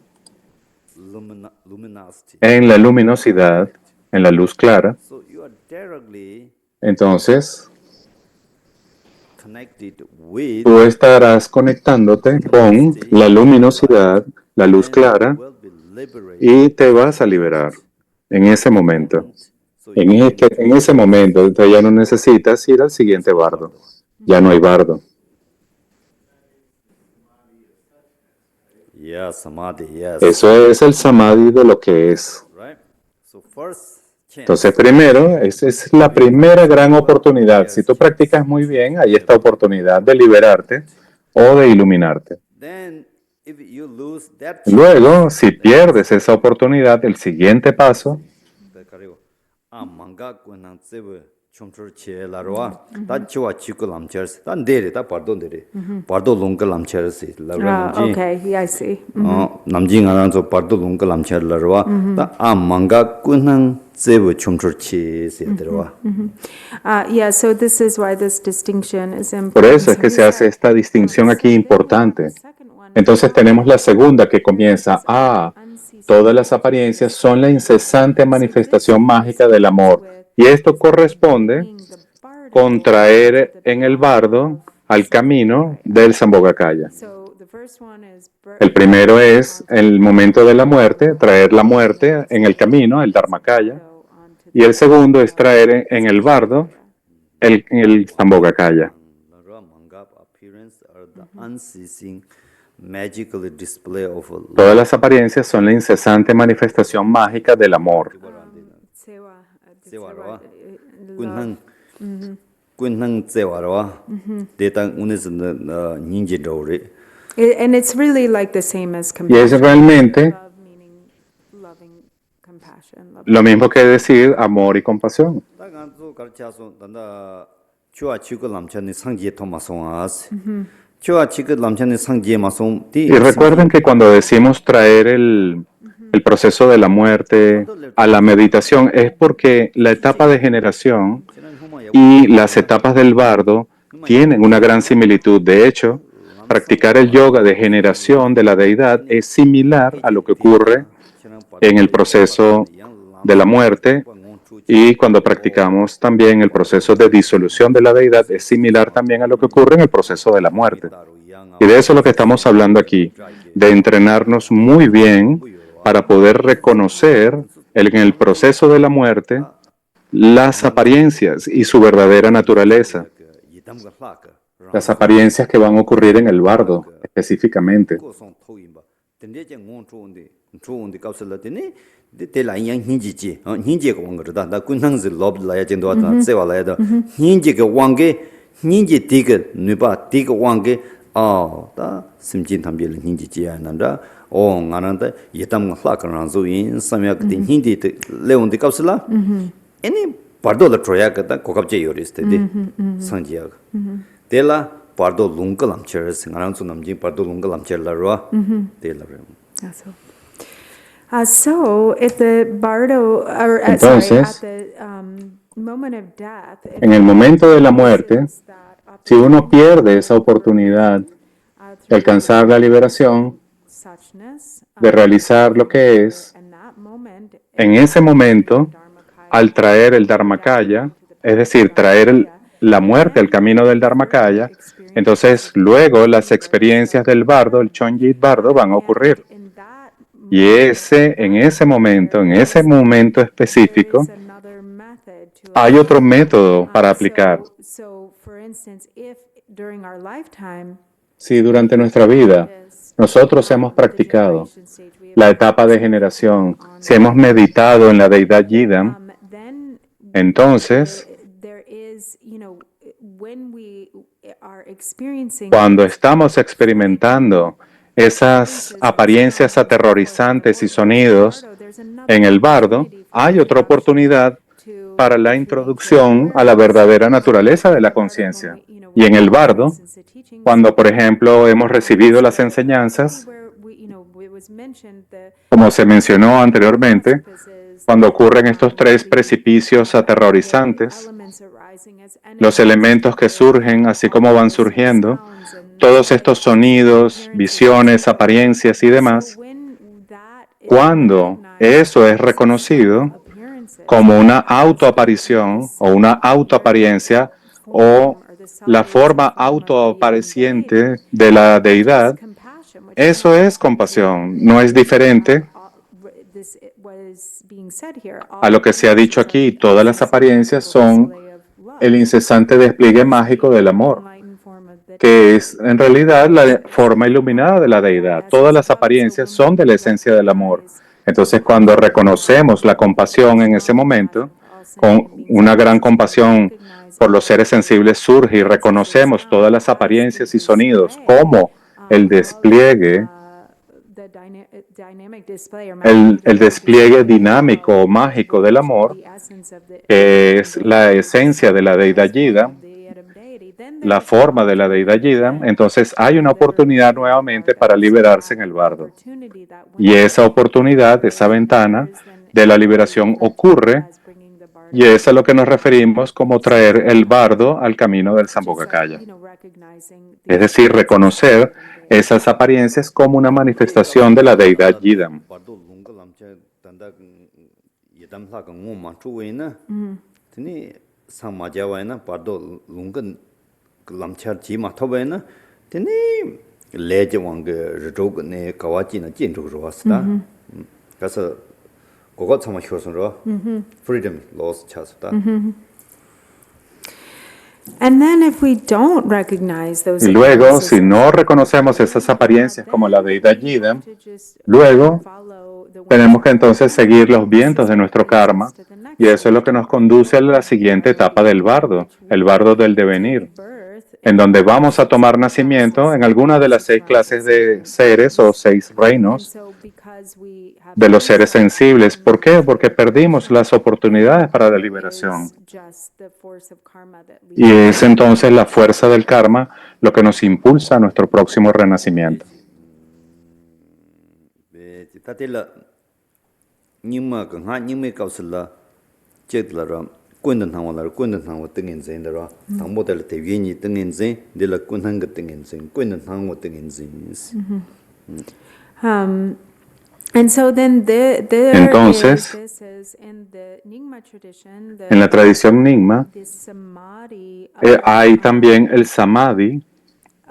Luminosity. en la luminosidad, en la luz clara, So you are directly entonces connected with tú estarás conectándote con la luminosidad, la luz clara, will be liberated. y te vas a liberar en ese momento. So En ese momento, entonces ya no necesitas ir al siguiente bardo. Ya no hay bardo. yeah, samadhi, yes. Eso es el samadhi de lo que es. Right? So first chance. Entonces, primero, esa es la primera gran oportunidad. Si tú practicas muy bien, hay esta oportunidad de liberarte o de iluminarte. Then if you lose that Luego, si pierdes esa oportunidad, el siguiente paso 그리고 manga kunang tsebe chomchor che larwa ta chiwa chikul lamchers ta ndere ta pardo longka lamchers larwa namji Okay, yeah, I see. namji ngana zo pardo longka lamcher larwa ta manga kunang tsebe chomchor che se derwa Yeah, so this is why this distinction is important. Por eso es que se hace esta distinción aquí importante. Entonces tenemos la segunda que comienza, todas las apariencias son la incesante manifestación mágica del amor. Y esto corresponde con traer en el bardo al camino del Sambhogakaya. El primero es el momento de la muerte, traer la muerte en el camino, el Dharmakaya. Y el segundo es traer en el bardo el Sambhogakaya. manga appearance are the unceasing magical display of Todas las apariencias son la incesante manifestación mágica del amor. 세와라 kunhang 세와라 데이터 운에서 닌지 도리 And it's really like the same as Y es compassion. realmente Love meaning loving compassion. Love. lo mismo que decir amor y compasión. 다간도 가르쳐서 단다 추아 치고 남천이 상지에 토마송아스 추아 치고 남천이 상지에 마송 디 Y recuerden que cuando decimos traer el proceso de la muerte a la meditación es porque la etapa de generación y las etapas del bardo tienen una gran similitud. De hecho, practicar el yoga de generación de la deidad es similar a lo que ocurre en el proceso de la muerte, y cuando practicamos también el proceso de disolución de la deidad es similar también a lo que ocurre en el proceso de la muerte. Y de eso es lo que estamos hablando aquí, de entrenarnos muy bien para poder reconocer en el proceso de la muerte las apariencias y su verdadera naturaleza, las apariencias que van a ocurrir en el bardo específicamente. tende che ngon chu de kausala tene de la yang hinji ji hinji ko wang da da kunang zi lob la ya jendo da se wa la ya da hinji ge wang ge hinji ti ge nu ba ti ge wang ge da simjin tham je hinji ji ya nan da nga nan da yetam hla ka ran zo yin samyak de hindi de leon de kausala ene pardo la troya ka da kokap je yoris de sanji ya de la pardo lungka lam cher sing aran su namji pardo lungka lam cher la ro de la So, if the bardo, or Entonces, sorry, at the moment of death, En el momento de la muerte, si uno pierde esa oportunidad de alcanzar la liberación, de realizar lo que es, en ese momento, al traer el Dharmakaya, es decir, traer la muerte al camino del Dharmakaya, entonces luego las experiencias del bardo, el Chonjit bardo, van a ocurrir. Y en ese momento específico, hay otro método para aplicar. Si durante nuestra vida nosotros hemos practicado la etapa de generación, si hemos meditado en la deidad Yidam, entonces, cuando estamos experimentando esas apariencias aterrorizantes y sonidos en el bardo, hay otra oportunidad para la introducción a la verdadera naturaleza de la conciencia. Y en el bardo, cuando por ejemplo hemos recibido las enseñanzas, como se mencionó anteriormente, cuando ocurren estos tres precipicios aterrorizantes, los elementos que surgen, así como van surgiendo, todos estos sonidos, visiones, apariencias y demás, cuando eso es reconocido como una autoaparición o una autoaparencia o la forma autoapareciente de la deidad, eso es compasión, no es diferente a lo que se ha dicho aquí. Todas las apariencias son el incesante despliegue mágico del amor, que es en realidad la forma iluminada de la deidad. Todas las apariencias son de la esencia del amor. Entonces, cuando reconocemos la compasión en ese momento, con una gran compasión por los seres sensibles surge y reconocemos todas las apariencias y sonidos como el despliegue, el despliegue dinámico o mágico del amor, que es la esencia de la deidad Yidam, la forma de la deidad Yidam, entonces hay una oportunidad nuevamente para liberarse en el bardo. Y esa oportunidad, esa ventana de la liberación ocurre, y es a lo que nos referimos como traer el bardo al camino del Sambhogakaya. Es decir, reconocer esas apariencias como una manifestación de la deidad Yidam. lamchar chi ma thobe na tene leje wang rog ne kawachi na jin ro was da kasa gogo chama hyoson ro freedom loss chas da. And then if we don't recognize those Y luego, si no reconocemos esas apariencias como la deidad Yidam, luego tenemos que entonces seguir los vientos de nuestro karma, y eso es lo que nos conduce a la siguiente etapa del bardo, el bardo del devenir, en donde vamos a tomar nacimiento en alguna de las 6 clases de seres o 6 reinos de los seres sensibles. ¿Por qué? Porque perdimos las oportunidades para la liberación. Y es entonces la fuerza del karma lo que nos impulsa a nuestro próximo renacimiento. Kundan thangwa tengin zain dara thangbo dala tevyeni tengin zain dila kunhanga tengin zain kundan thangwa tengin zain. And so then Entonces, en la tradición Nyingma hay también el samadhi,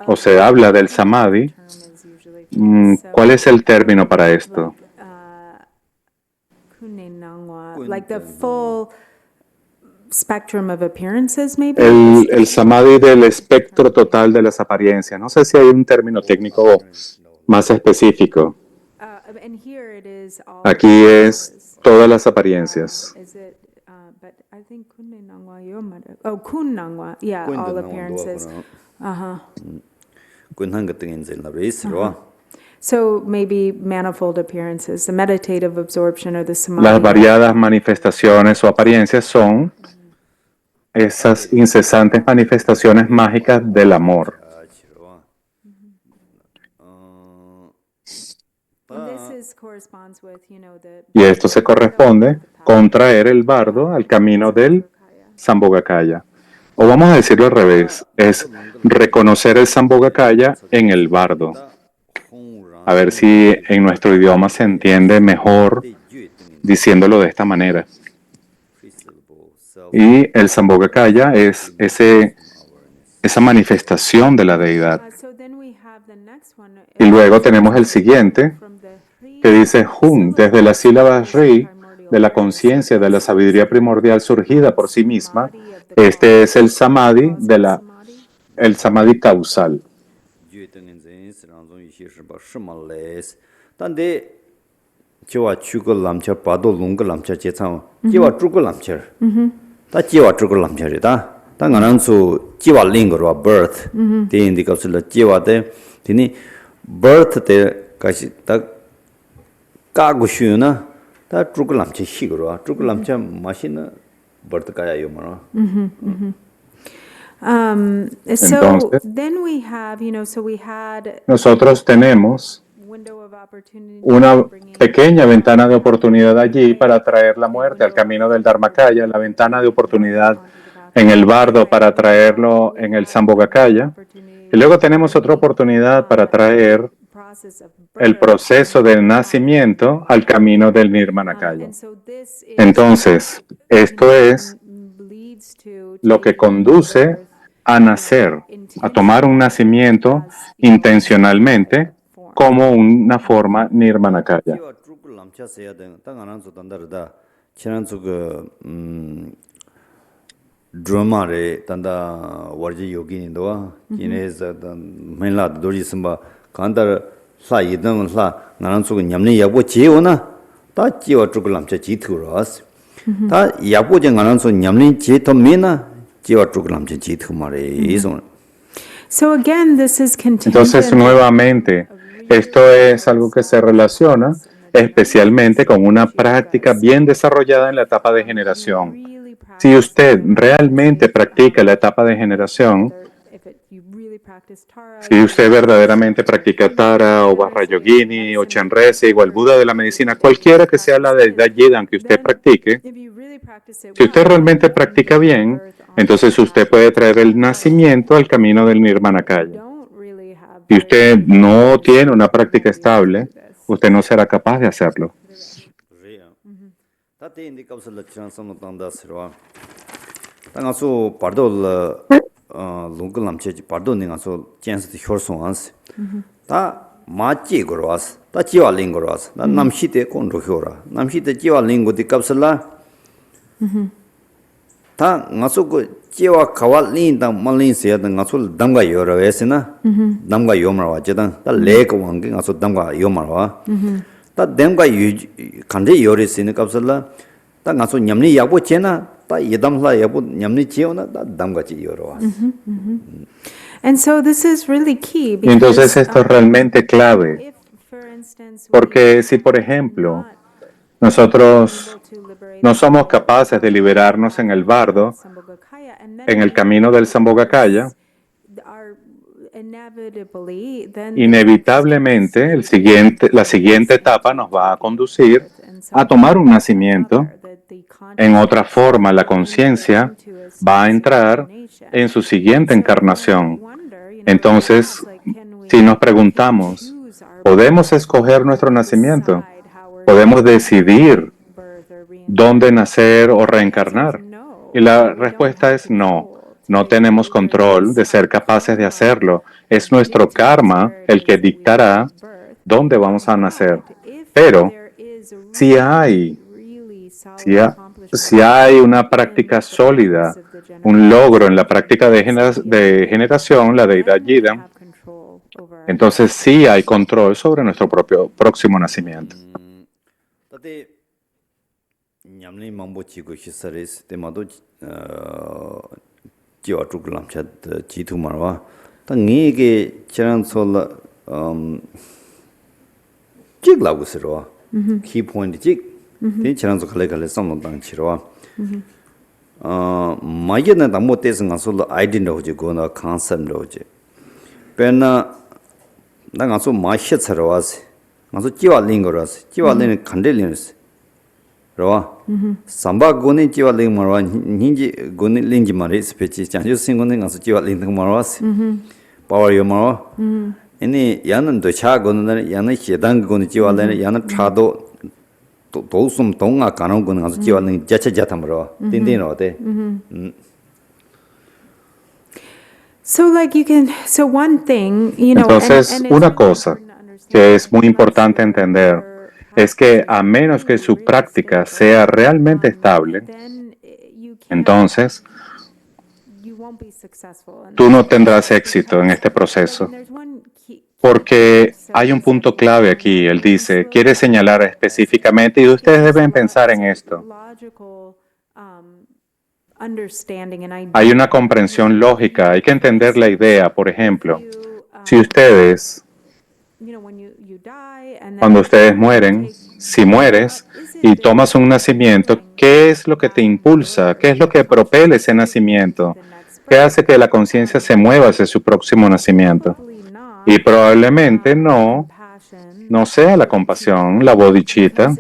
o se habla del samadhi. ¿Cuál es el término para esto? Like the full spectrum of appearances, maybe? El samadhi del espectro total de las apariencias. No sé si hay un término técnico más específico. And here it is all Aquí es todas las apariencias. Is it, but I think Kunni Nangwa Yomara. Oh, Kun Nangwa. Yeah, Kun all Nangwa appearances. Dua Kunhang ka tingin zil na res, ro. So maybe manifold appearances, the meditative absorption or the samadhi. Las variadas manifestaciones o apariencias son esas incesantes manifestaciones mágicas del amor. And this is corresponds with, you know, the Y esto se corresponde con traer el bardo al camino del Sambhogakaya. O vamos a decirlo al revés, es reconocer el Sambhogakaya en el bardo. A ver si en nuestro idioma se entiende mejor diciéndolo de esta manera. Y el Sambhogakaya es esa manifestación de la deidad. so then we have the next one. Y luego tenemos el siguiente, From the three que dice Hum, desde las sílabas Ri, de la conciencia, de la sabiduría primordial surgida por sí misma. Este es el Samadhi, el Samadhi causal. Jue tingin zin sirang zong yishi shirpa shima les. Tande jiwa chuka lamchar, pado lunga lamchar che tsang, jiwa chuka lamchar. Ta jiwa chuka lamchar ta. Ta nga nang su jiwa linga rwa birth. Te indi kapsula jiwa te, tini birth te kashi ta kagu shuyu na, ta chuka lamchar shiga rwa. Chuka lamchar mashi na birth kaya yu ma rwa. So Entonces- then we have, you know, so we had Nosotros tenemos window of opportunity. una pequeña ventana de oportunidad allí para traer la muerte al camino del Dharmakaya, la ventana de oportunidad en el bardo para traerlo en el Sambhogakaya. Y luego tenemos otra oportunidad para traer el proceso del nacimiento al camino del Nirmanakaya. Entonces, esto es lo que conduce a nacer, a tomar un nacimiento intencionalmente como una forma Nirmanakaya. jiwa chuku lamcha seya den, ta nga nang su tandar da, chiran su ge, drama re, tanda warji yogi nindo jine za, menla doji simba, kandar la yidang la, nga nang su ge nyamni yagbo jeo na, ta jiwa chuku lamcha ji tu ras. Ta yagbo je nga nang su nyamni je to me na, jiwa chuku lamcha ji tu ma re, So again, this is Entonces, contingent. nuevamente, esto es algo que se relaciona especialmente con una práctica bien desarrollada en la etapa de generación. Si usted realmente practica la etapa de generación, si usted verdaderamente practica Tara o Vajrayogini o Chenrezig o el Buda de la medicina, cualquiera que sea la deidad Yidan que usted practique, si usted realmente practica bien, entonces usted puede traer el nacimiento al camino del Nirmanakaya. Si usted no tiene una práctica estable, usted no será capaz de hacerlo. Ta te indi kapsala chiran samlo tangda sirwa. Ta nga su pardo la lunga lamche pardo ni nga su jensi di xor song ansi. Ta ma chi goro as, ta jiwa ling goro as, ta namshi te kondro xio ra. Namshi te jiwa ling go di kapsala. Ta nga su ko jiwa kawa ling tang ma ling siya ta nga su damga yo ra wesi na. Damga yo marwa jitang, ta le ka wangi nga su damga yo marwa. Ta demga kandri yori sini kapsala, ta nga su nyamni yagbo che na, ta yedamla yagbo nyamni che na, ta damga chi yorwa. And so this is really key. Y entonces because, esto es realmente clave, if, for instance, we porque si por ejemplo nosotros no somos capaces de liberarnos en el bardo, Sambhogakaya, and then en el camino del Sambhogakaya, our inevitably, then inevitablemente la siguiente etapa nos va a conducir a tomar un nacimiento. En otra forma, la conciencia va a entrar en su siguiente encarnación. Entonces, si nos preguntamos, ¿podemos escoger nuestro nacimiento? ¿Podemos decidir dónde nacer o reencarnar? Y la respuesta es no. No tenemos control de ser capaces de hacerlo. Es nuestro karma el que dictará dónde vamos a nacer. Pero si hay una práctica sólida, un logro en la práctica de generación, la deidad Yidan, entonces sí hay control sobre nuestro propio próximo nacimiento. Tate nyamni mambo chigo hisares temado jiwa truklam chat jitu marwa ta ngi ge charan sola jig lagu sirwa key point jig te charan so khale khale samlo dang chirwa maya na damo tes nga sola idea hoje go na concept hoje pena na nga so ma shet sarwas nga so jiwa ling goras jiwa ling khande lins ro samba gone jiwa ling marwa ninji gone linji mare spechi chanjo singone nga so jiwa ling marwas power yo marwa ini yanan do cha gone na yanan shedang gone jiwa ling yanan chado 도숨 동아 가는 거는 가서 지원은 자체자탐으로 딘딘어데 So like you can, so one thing, you know, Entonces, and it's una really cosa important to understand que es muy that importante entender es que a menos que su práctica sea realmente estable, then you can't, entonces you won't be successful. And tú no tendrás éxito en este proceso. there's one key, Porque hay un punto clave aquí. Él dice, quiere señalar específicamente, y ustedes deben pensar en esto. logical understanding and idea. Hay una comprensión lógica, hay que entender la idea. Por ejemplo, si ustedes, You know, when you die and then cuando ustedes mueren, si mueres y tomas un nacimiento, ¿qué es lo que te impulsa? ¿Qué es lo que propele ese nacimiento? ¿Qué hace que la conciencia se mueva hacia su próximo nacimiento? Y probablemente no sea la compasión, la bodhicitta.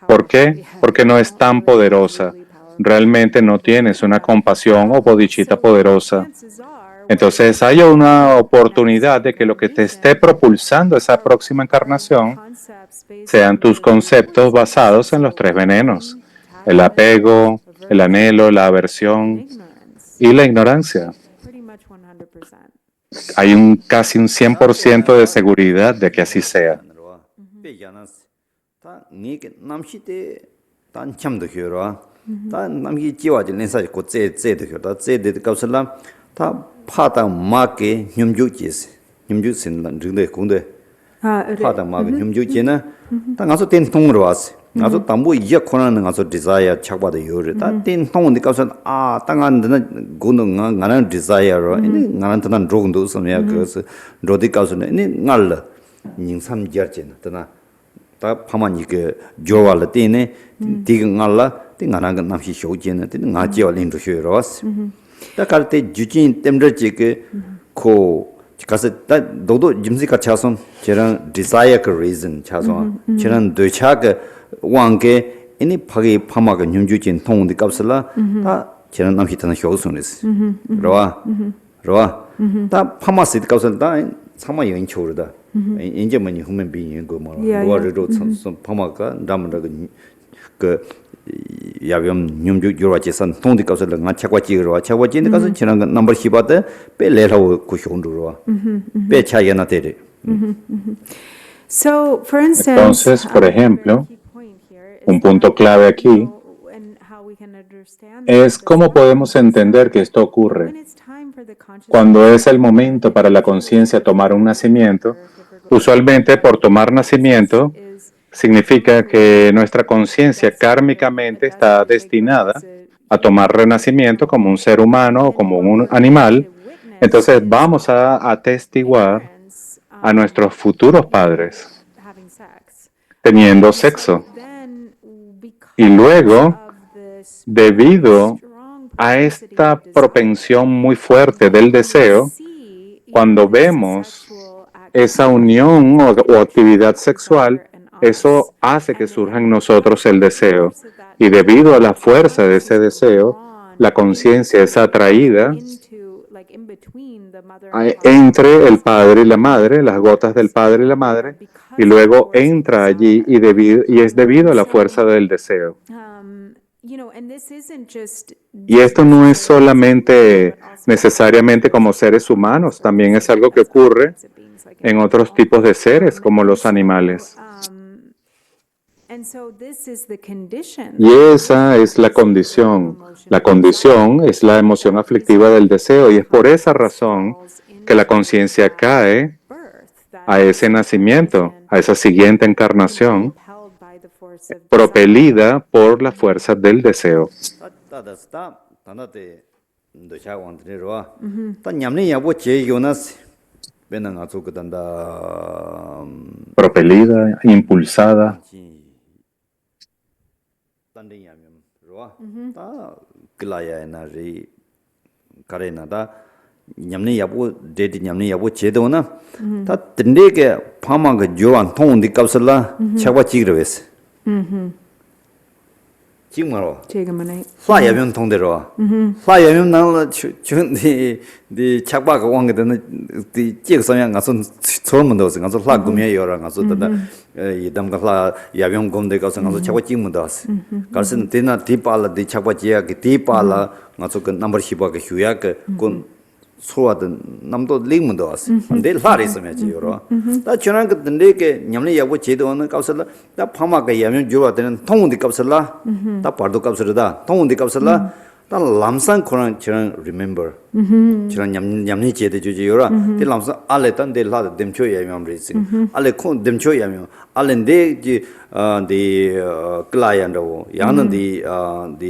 ¿Por qué? Porque no es tan poderosa. Realmente no tienes una compasión o bodhicitta poderosa. Entonces hay una oportunidad de que lo que te esté propulsando esa próxima encarnación sean tus conceptos basados en los tres venenos: el apego, el anhelo, la aversión y la ignorancia. pretty much 100%. Hay casi un 100% de seguridad de que así sea. pe yanas ta ni ke namshi te tan cham do hyoro ta namgi jiwa je lensa ko tse de hyoro tse de kausala ta pha ta ma ke nyumju jis nyumju sin lan ring de kung de pha ta ma ke nyumju je na ta ngaso ten tong ro was ngaso tambu iya khona na ngaso desire chakba de yore ta ten tong de kausala ta ngan de na gun nga ngana desire ro ni ngana tan rong do samya ko ro de kausala ni ngal 닝삼 지어진 드나 다 파만 이게 조와를 때네 디가 알라 띵가나 남시 쇼지는 띵 나지어 린도 쇼로스 다 갈때 주진 템더지게 코 가서 다 너도 짐시가 차선 저런 desire 그 reason 차선 저런 되차가 왕게 이니 파기 파마가 뇽주진 통데 값을라 다 저런 남시 드나 쇼선스 로와 다 파마스 값을 다 상마 여인 초르다 이제 뭐니 human being 거 뭐. 로아르로 선 파마가 담으라 그 야비엄 뇽주 요라제선 통디 가서 나 차과지로 차과지는 가서 지난 거 넘버 10바데 빼래라고 고쇼온도로 빼 차이나 되리. So, for instance, Entonces, por ejemplo, key point here is un punto clave aquí and how we can understand es cómo podemos entender que esto when ocurre. it's time for the conscious Cuando es el momento para la conciencia tomar un nacimiento, usualmente por tomar nacimiento significa que nuestra conciencia kármicamente está destinada a tomar renacimiento como un ser humano o como un animal. Entonces vamos a atestiguar a nuestros futuros padres having sex. teniendo sexo. Then, Y luego, of this debido strong a esta propensión muy fuerte del deseo, see cuando vemos esa unión o actividad sexual, eso hace que surja en nosotros el deseo. Y debido a la fuerza de ese deseo, la conciencia es atraída into like in between the mother entre el padre y la madre, las gotas del padre y la madre, y luego entra allí y es debido a la fuerza del deseo. you know, and this isn't just Y esto no es solamente necesariamente como seres humanos, también es algo que ocurre en otros tipos de seres, como los animales. and so this is the condition. Y esa es la condición. La condición es la emoción aflictiva del deseo, y es por esa razón que la conciencia cae a ese nacimiento, a esa siguiente encarnación, propelida por la fuerza del deseo. Propelida, impulsada. Nyamni yabu dedi nyamni yabu chedo na ta tinde ke phama ga joan thong di kapsala chaba chigreves chingmaro Chigamanate. hla yabyon thong de ro hla yabyon na chun di chakba ga wang de di jig samya nga sun chormun do nga so hla gumye yora nga so da yidam ga hla yabyon gom de ga so nga so chaba chingmun do as karsin tina di pala di chakba jia ge di pala nga so number shiba ga huya ga kun 소화든 남도 링문도 왔어. 근데 라리 있으면 지요로. 다 저랑 그때 게 냠네 야고 제도는 값을라. 다 파마가 야면 주어되는 통운디 값을라. 다 파도 값을다. 통운디 값을라. 다 람산 코란 저랑 remember. 저랑 냠네 제도 주지요라. 데 람산 알레탄 데 라다 뎀초 야면 리스. 알레 콘 뎀초 야면 알렌데 디 클라이언도 야는 디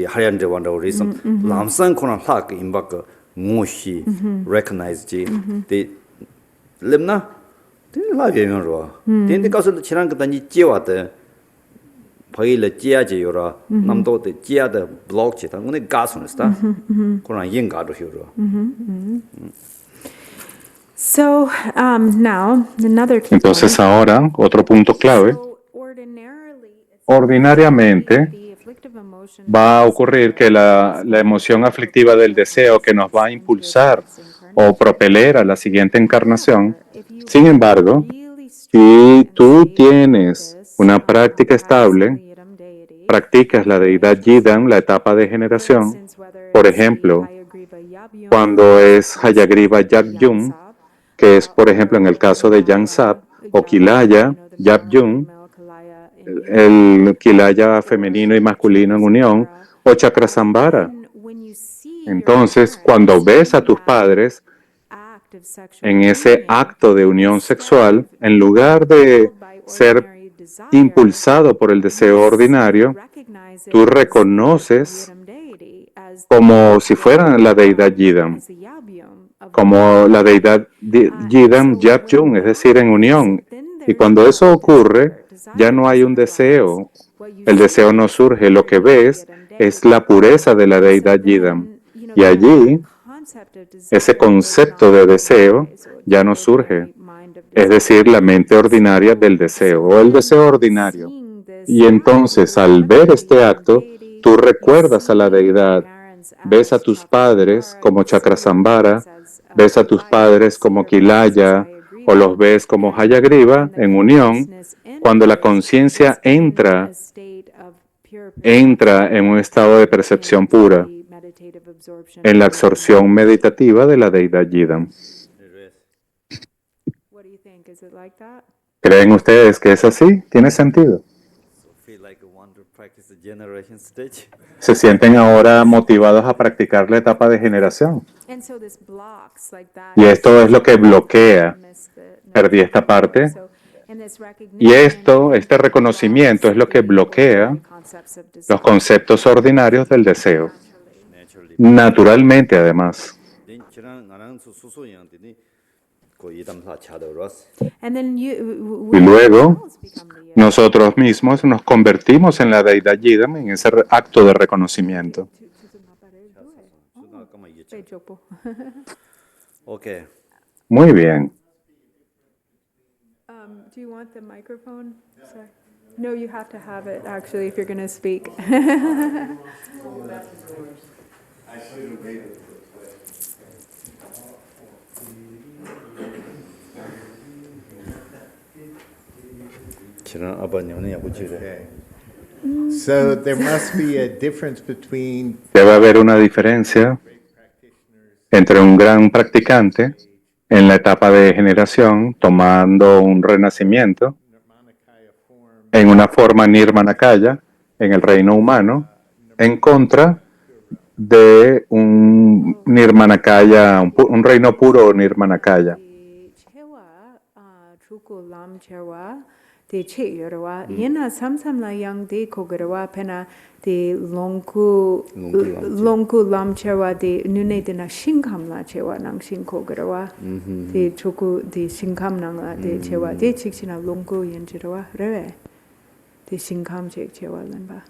하얀데 원도 리스. 람산 코란 학 임박 ngoshi recognize ji de lemna de la yemen ro de de kaso chiran ka ni jewa de phai le jia ji yo ra namdo de jia de block chi ta ngone ga sun sta koran yin ga do hyo ro. So now another key Entonces ahora, otro punto clave, So, ordinarily, it's ordinariamente the afflictive emotion va a ocurrir que la emoción aflictiva del deseo que nos va a impulsar o propeler a la siguiente encarnación. Sin embargo, si tú tienes una práctica estable, practicas la deidad Yidam, la etapa de generación, por ejemplo, cuando es Hayagriva Yagyum, que es, por ejemplo, en el caso de Yansap, o Kilaya Yagyum, el Kilaya femenino y masculino en unión, o Chakrasambhara. Entonces, cuando ves a tus padres en ese acto de unión sexual, en lugar de ser impulsado por el deseo ordinario, tú reconoces como si fueran la deidad Yidam, como la deidad Yidam Yagyum, es decir, en unión. Y cuando eso ocurre, ya no hay un deseo. El deseo no surge. Lo que ves es la pureza de la deidad Yidam. Y allí, ese concepto de deseo ya no surge. Es decir, la mente ordinaria del deseo o el deseo ordinario. Y entonces, al ver este acto, tú recuerdas a la deidad. Ves a tus padres como Chakrasambhara, ves a tus padres como Kilaya, o los ves como Hayagriva en unión, cuando la conciencia entra en un estado de percepción pura, en la absorción meditativa de la deidad Yidam. ¿Creen ustedes que es así? ¿Tiene sentido? Se sienten ahora motivados a practicar la etapa de generación. Y esto es lo que bloquea. Perdí esta parte. Y este reconocimiento es lo que bloquea los conceptos ordinarios del deseo. Naturalmente, además. Y luego, nosotros mismos nos convertimos en la deidad Yidam en ese acto de reconocimiento. Muy bien. Do you want the microphone? Sorry. No, you have to have it actually if you're going to speak. So there must be a difference between Debe haber una diferencia entre un gran practicante en la etapa de generación, tomando un renacimiento en una forma nirmanakaya, en el reino humano, en contra de un nirmanakaya, un reino puro nirmanakaya. truku lam chewa de che yorwa yena samsam la yang de kogorwa pena de longku lam chewa de nune de na shingam la chewa nang shin kogorwa de truku de shingam nang la de chewa de chikchina longku yen jirwa re de shingam che chewa lanba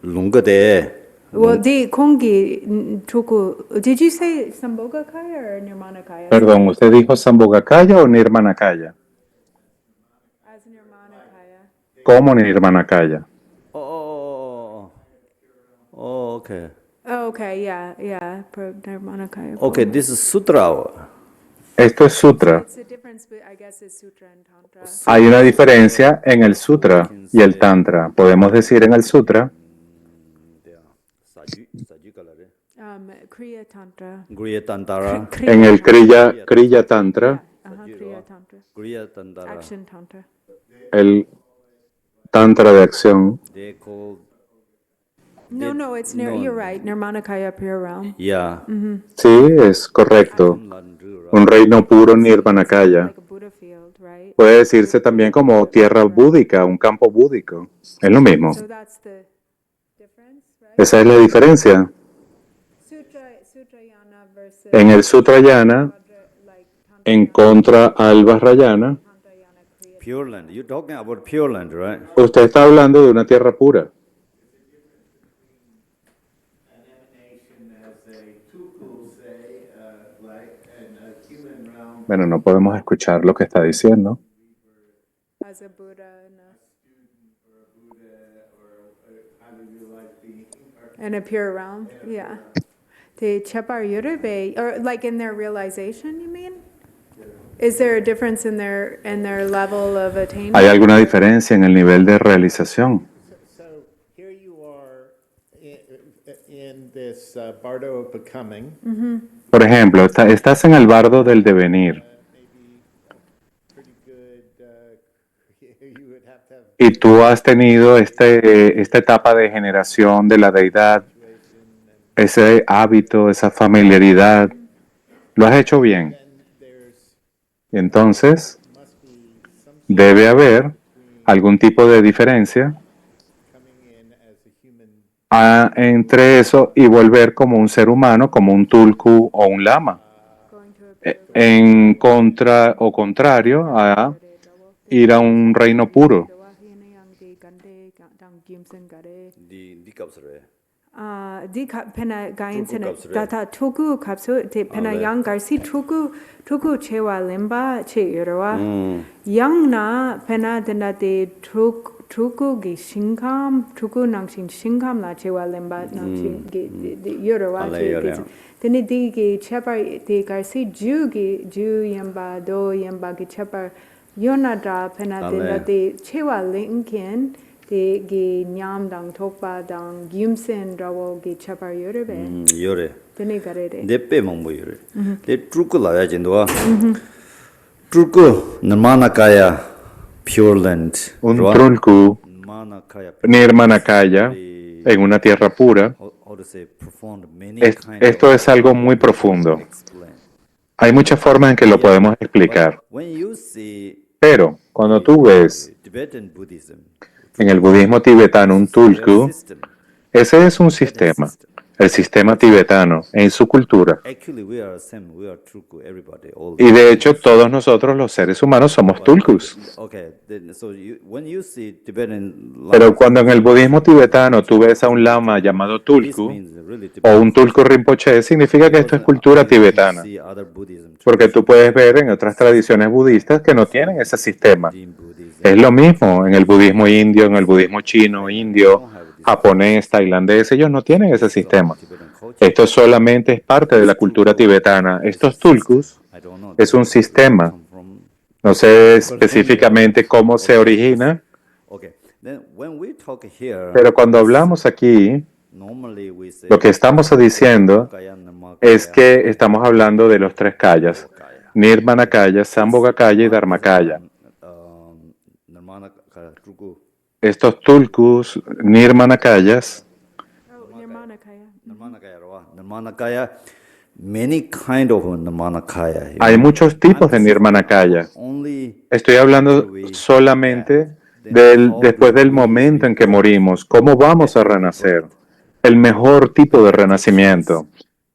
롱거데 well de kongi truku did you say samboga kaya or nirmana kaya Perdón, ¿usted dijo Sambhogakaya o Nirmanakaya? as nirmana kaya ¿Cómo Nirmanakaya? 오케이. oh, okay yeah nirmana kaya 오케이, this is sutra. Esto es sutra. it's a difference but I guess it's sutra and tantra Hay una diferencia en el sutra y el tantra. Podemos decir en el sutra, 사주가라래. kriya tantra 그리야 단다라. en el Kriya Tantra, kriya tantra 그리야 단다라. action tantra el tantra de acción. They call no it's you're right nirmana kaya pure realm yeah. Sí, es correcto. Un reino puro Nirmanakaya. like a Buddha field right Puede decirse también como tierra búdica, un campo búdico. Es lo mismo. so that's the difference right Esa es la diferencia. sutrayana versus En el Sutrayana, like en contra al Vajrayana, tantrayana kriya Pure Land. You're talking about Pure Land, right? usted está hablando de una tierra pura. Bueno, no podemos escuchar lo que está diciendo. as a Buddha in a pure realm yeah the chepar yorube or like in their realization you mean is there a difference in their level of attainment ¿Hay alguna diferencia en el nivel de realización? So here you are in this bardo of becoming. Por ejemplo, estás en el bardo del devenir Pretty good. You would have to have y tú has tenido esta etapa de generación de la deidad, ese hábito, esa familiaridad. Lo has hecho bien. Y entonces debe haber algún tipo de diferencia entre eso y volver como un ser humano, como un tulku o un lama. going to En contra o contrario a ir a un reino puro. 네 값으로 해. di pena gain Truku sene kapsure. data toku kapsu te pena Ale. yang garsi toku chewa lemba che yorwa yang na pena dena de toku gi shingam toku nangshin shingam la chewa lemba nangshin gi yorwa Ale, che yore. gi deni di gi chepa de garsi ju yamba do yamba gi chepa yona da pena Ale. dena de chewa linkin de gi nyam dang tokpa dang gyumsen rawo gi chapar yorebe 요래. tene garere 내 빼먹 뭐 요래. 내 뚫고 나야 진도와. 뚫고 너만아까야 Pure Land. Un trulku, 너만아까야. Nirmanakaya, en una tierra pura. How to say performed many Esto es algo muy profundo. explain. Hay muchas formas en que lo podemos explicar. When you see Pero cuando tú ves Tibetan Buddhism, en el budismo tibetano un tulku, system, ese es un sistema, el sistema tibetano en su cultura. actually we are same, we are Turku, everybody, all. Y de hecho todos nosotros los seres humanos somos tulkus. Okay, then, so when you see Tibetan Pero lamas, cuando en el budismo tibetano tú ves a un lama llamado this tulku means really o un tulku rinpoche, significa que esto es cultura tibetana. see other Buddhism, Porque tú puedes ver en otras tradiciones budistas que no tienen ese sistema. Buddhism, Es lo mismo en el budismo indio, en el budismo chino, indio, japonés, tailandés, ellos no tienen ese sistema. Tibetan culture. Esto solamente es parte de la cultura tibetana. Estos tulkus I don't know. es un sistema. No sé específicamente cómo se origina, Okay, then when we talk here, pero cuando hablamos aquí, normally we say lo que estamos diciendo Kaya Nama es que estamos hablando de los tres kayas, Nirmanakaya, Sambhogakaya y Dharmakaya. Nirmana Kaya Turku, Estos tulkus, Nirmanakayas, oh nirmana kaya Nirmana Kaya Rawa, Nirmana Kaya, many kind of nirmanakaya. Hay muchos tipos de nirmanakaya. Only Estoy hablando solamente después del momento en que morimos. ¿Cómo vamos a renacer? El mejor tipo de renacimiento.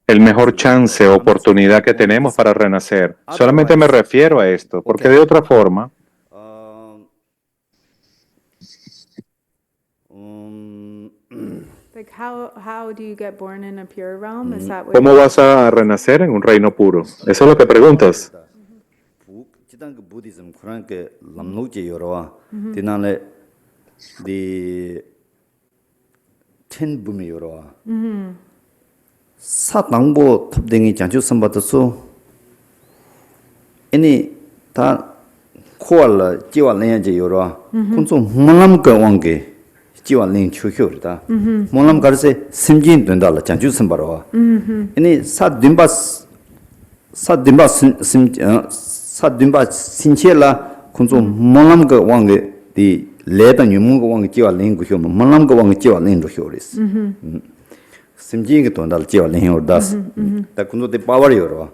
El mejor chance, oportunidad que tenemos para renacer. Solamente me refiero a esto, porque de otra forma, Like how do you get born in a pure realm? Is that what ¿cómo vas a renacer en un reino puro? Eso es lo que preguntas. chidang ke Buddhism Quran ke lamnok je yorwa dinale di ten bumi yorwa sa tangbo tabdengi janju sambatasu ini ta khoal jiwa lenya je yorwa kunso molam ka wange jiwa len chukyo da molam garse simjin dundala janju sambarwa ini sa dimba 사딘바 신체라 kunso molam ga wang di leda nyumu ga wang jiwa ling gu hyo molam ga wang jiwa ling ro hyo res simji ga tondal jiwa ling hyo das ta kunso de power yo ro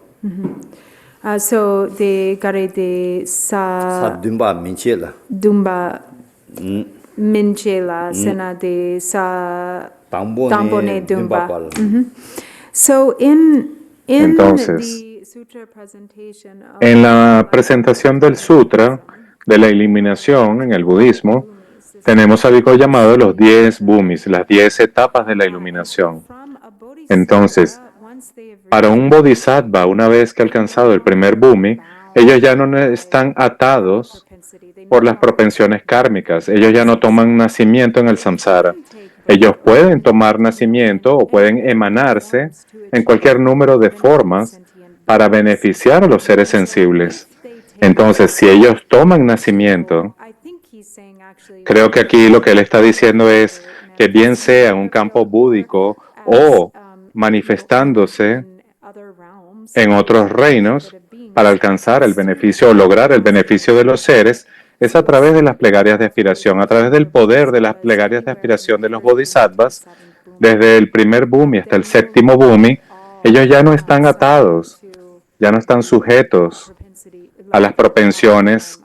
so the gare de sa dimba minchela dumba minchela sena de sa tambo ne dumba pal so in Entonces, the sutra presentation of en la presentación del sutra de la iluminación en el budismo, tenemos algo llamado los 10 bhumis, las 10 etapas de la iluminación. Entonces, para un bodhisattva, una vez que ha alcanzado el primer bhumi, ellos ya no están atados por las propensiones kármicas, ellos ya no toman nacimiento en el samsara. Ellos pueden tomar nacimiento o pueden emanarse en cualquier número de formas para beneficiar a los seres sensibles. Entonces, si ellos toman nacimiento, creo que aquí lo que él está diciendo es que bien sea en un campo búdico o manifestándose en otros reinos para alcanzar el beneficio o lograr el beneficio de los seres, es a través de las plegarias de aspiración, a través del poder de las plegarias de aspiración de los bodhisattvas, desde el primer bhumi hasta el séptimo bhumi, ellos ya no están atados, ya no están sujetos a las propensiones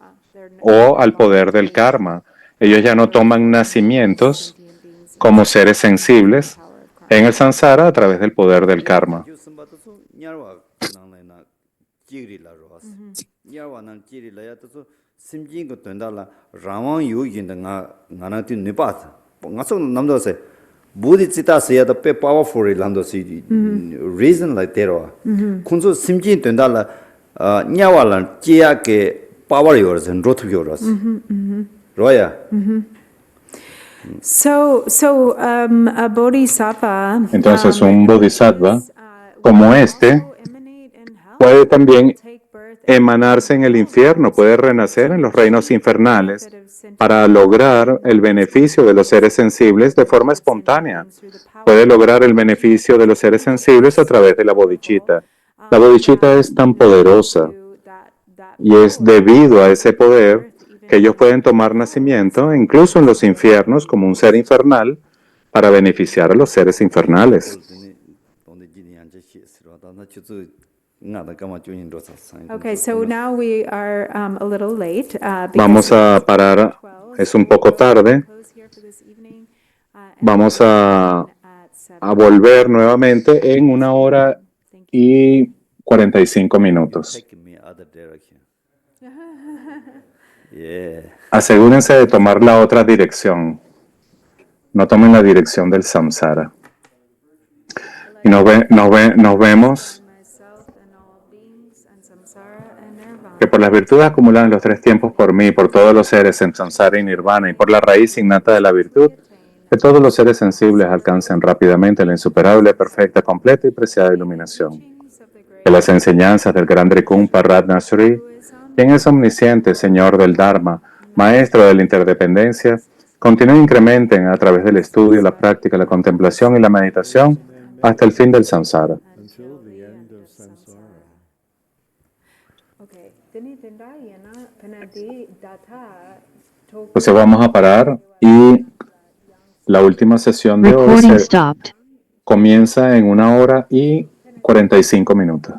o al poder del karma. Ellos ya no toman nacimientos como seres sensibles en el samsara a través del poder del karma. simjin ko tondala rawang yu yin da nga ti nipat nga so namdo se buddhi chita se ya da pe powerful lando si reason like tero kunzo simjin tondala nyawalan chia ke power yours and roth yours roya so a bodhisattva Entonces, un bodhisattva como este puede también emanarse en el infierno, puede renacer en los reinos infernales para lograr el beneficio de los seres sensibles de forma espontánea. Puede lograr el beneficio de los seres sensibles a través de la bodhicitta. La bodhicitta es tan poderosa y es debido a ese poder que ellos pueden tomar nacimiento, incluso en los infiernos, como un ser infernal, para beneficiar a los seres infernales. Okay, so now we are a little late. Vamos a parar, es un poco tarde. Vamos a volver nuevamente en 1 hora y 45 minutos. Asegúrense de tomar la otra dirección. No tomen la dirección del samsara. Y nos vemos. Que por las virtudes acumuladas en los 3 tiempos por mí, por todos los seres en samsara y nirvana, y por la raíz innata de la virtud, que todos los seres sensibles alcancen rápidamente la insuperable, perfecta, completa y preciada iluminación. Que las enseñanzas del gran Drikumpa Ratnasri, quien es omnisciente, Señor del Dharma, Maestro de la interdependencia, continúen e incrementen a través del estudio, la práctica, la contemplación y la meditación hasta el fin del samsara. Entonces vamos a parar y la última sesión de hoy Recording stopped. comienza en 1 hora y 45 minutos.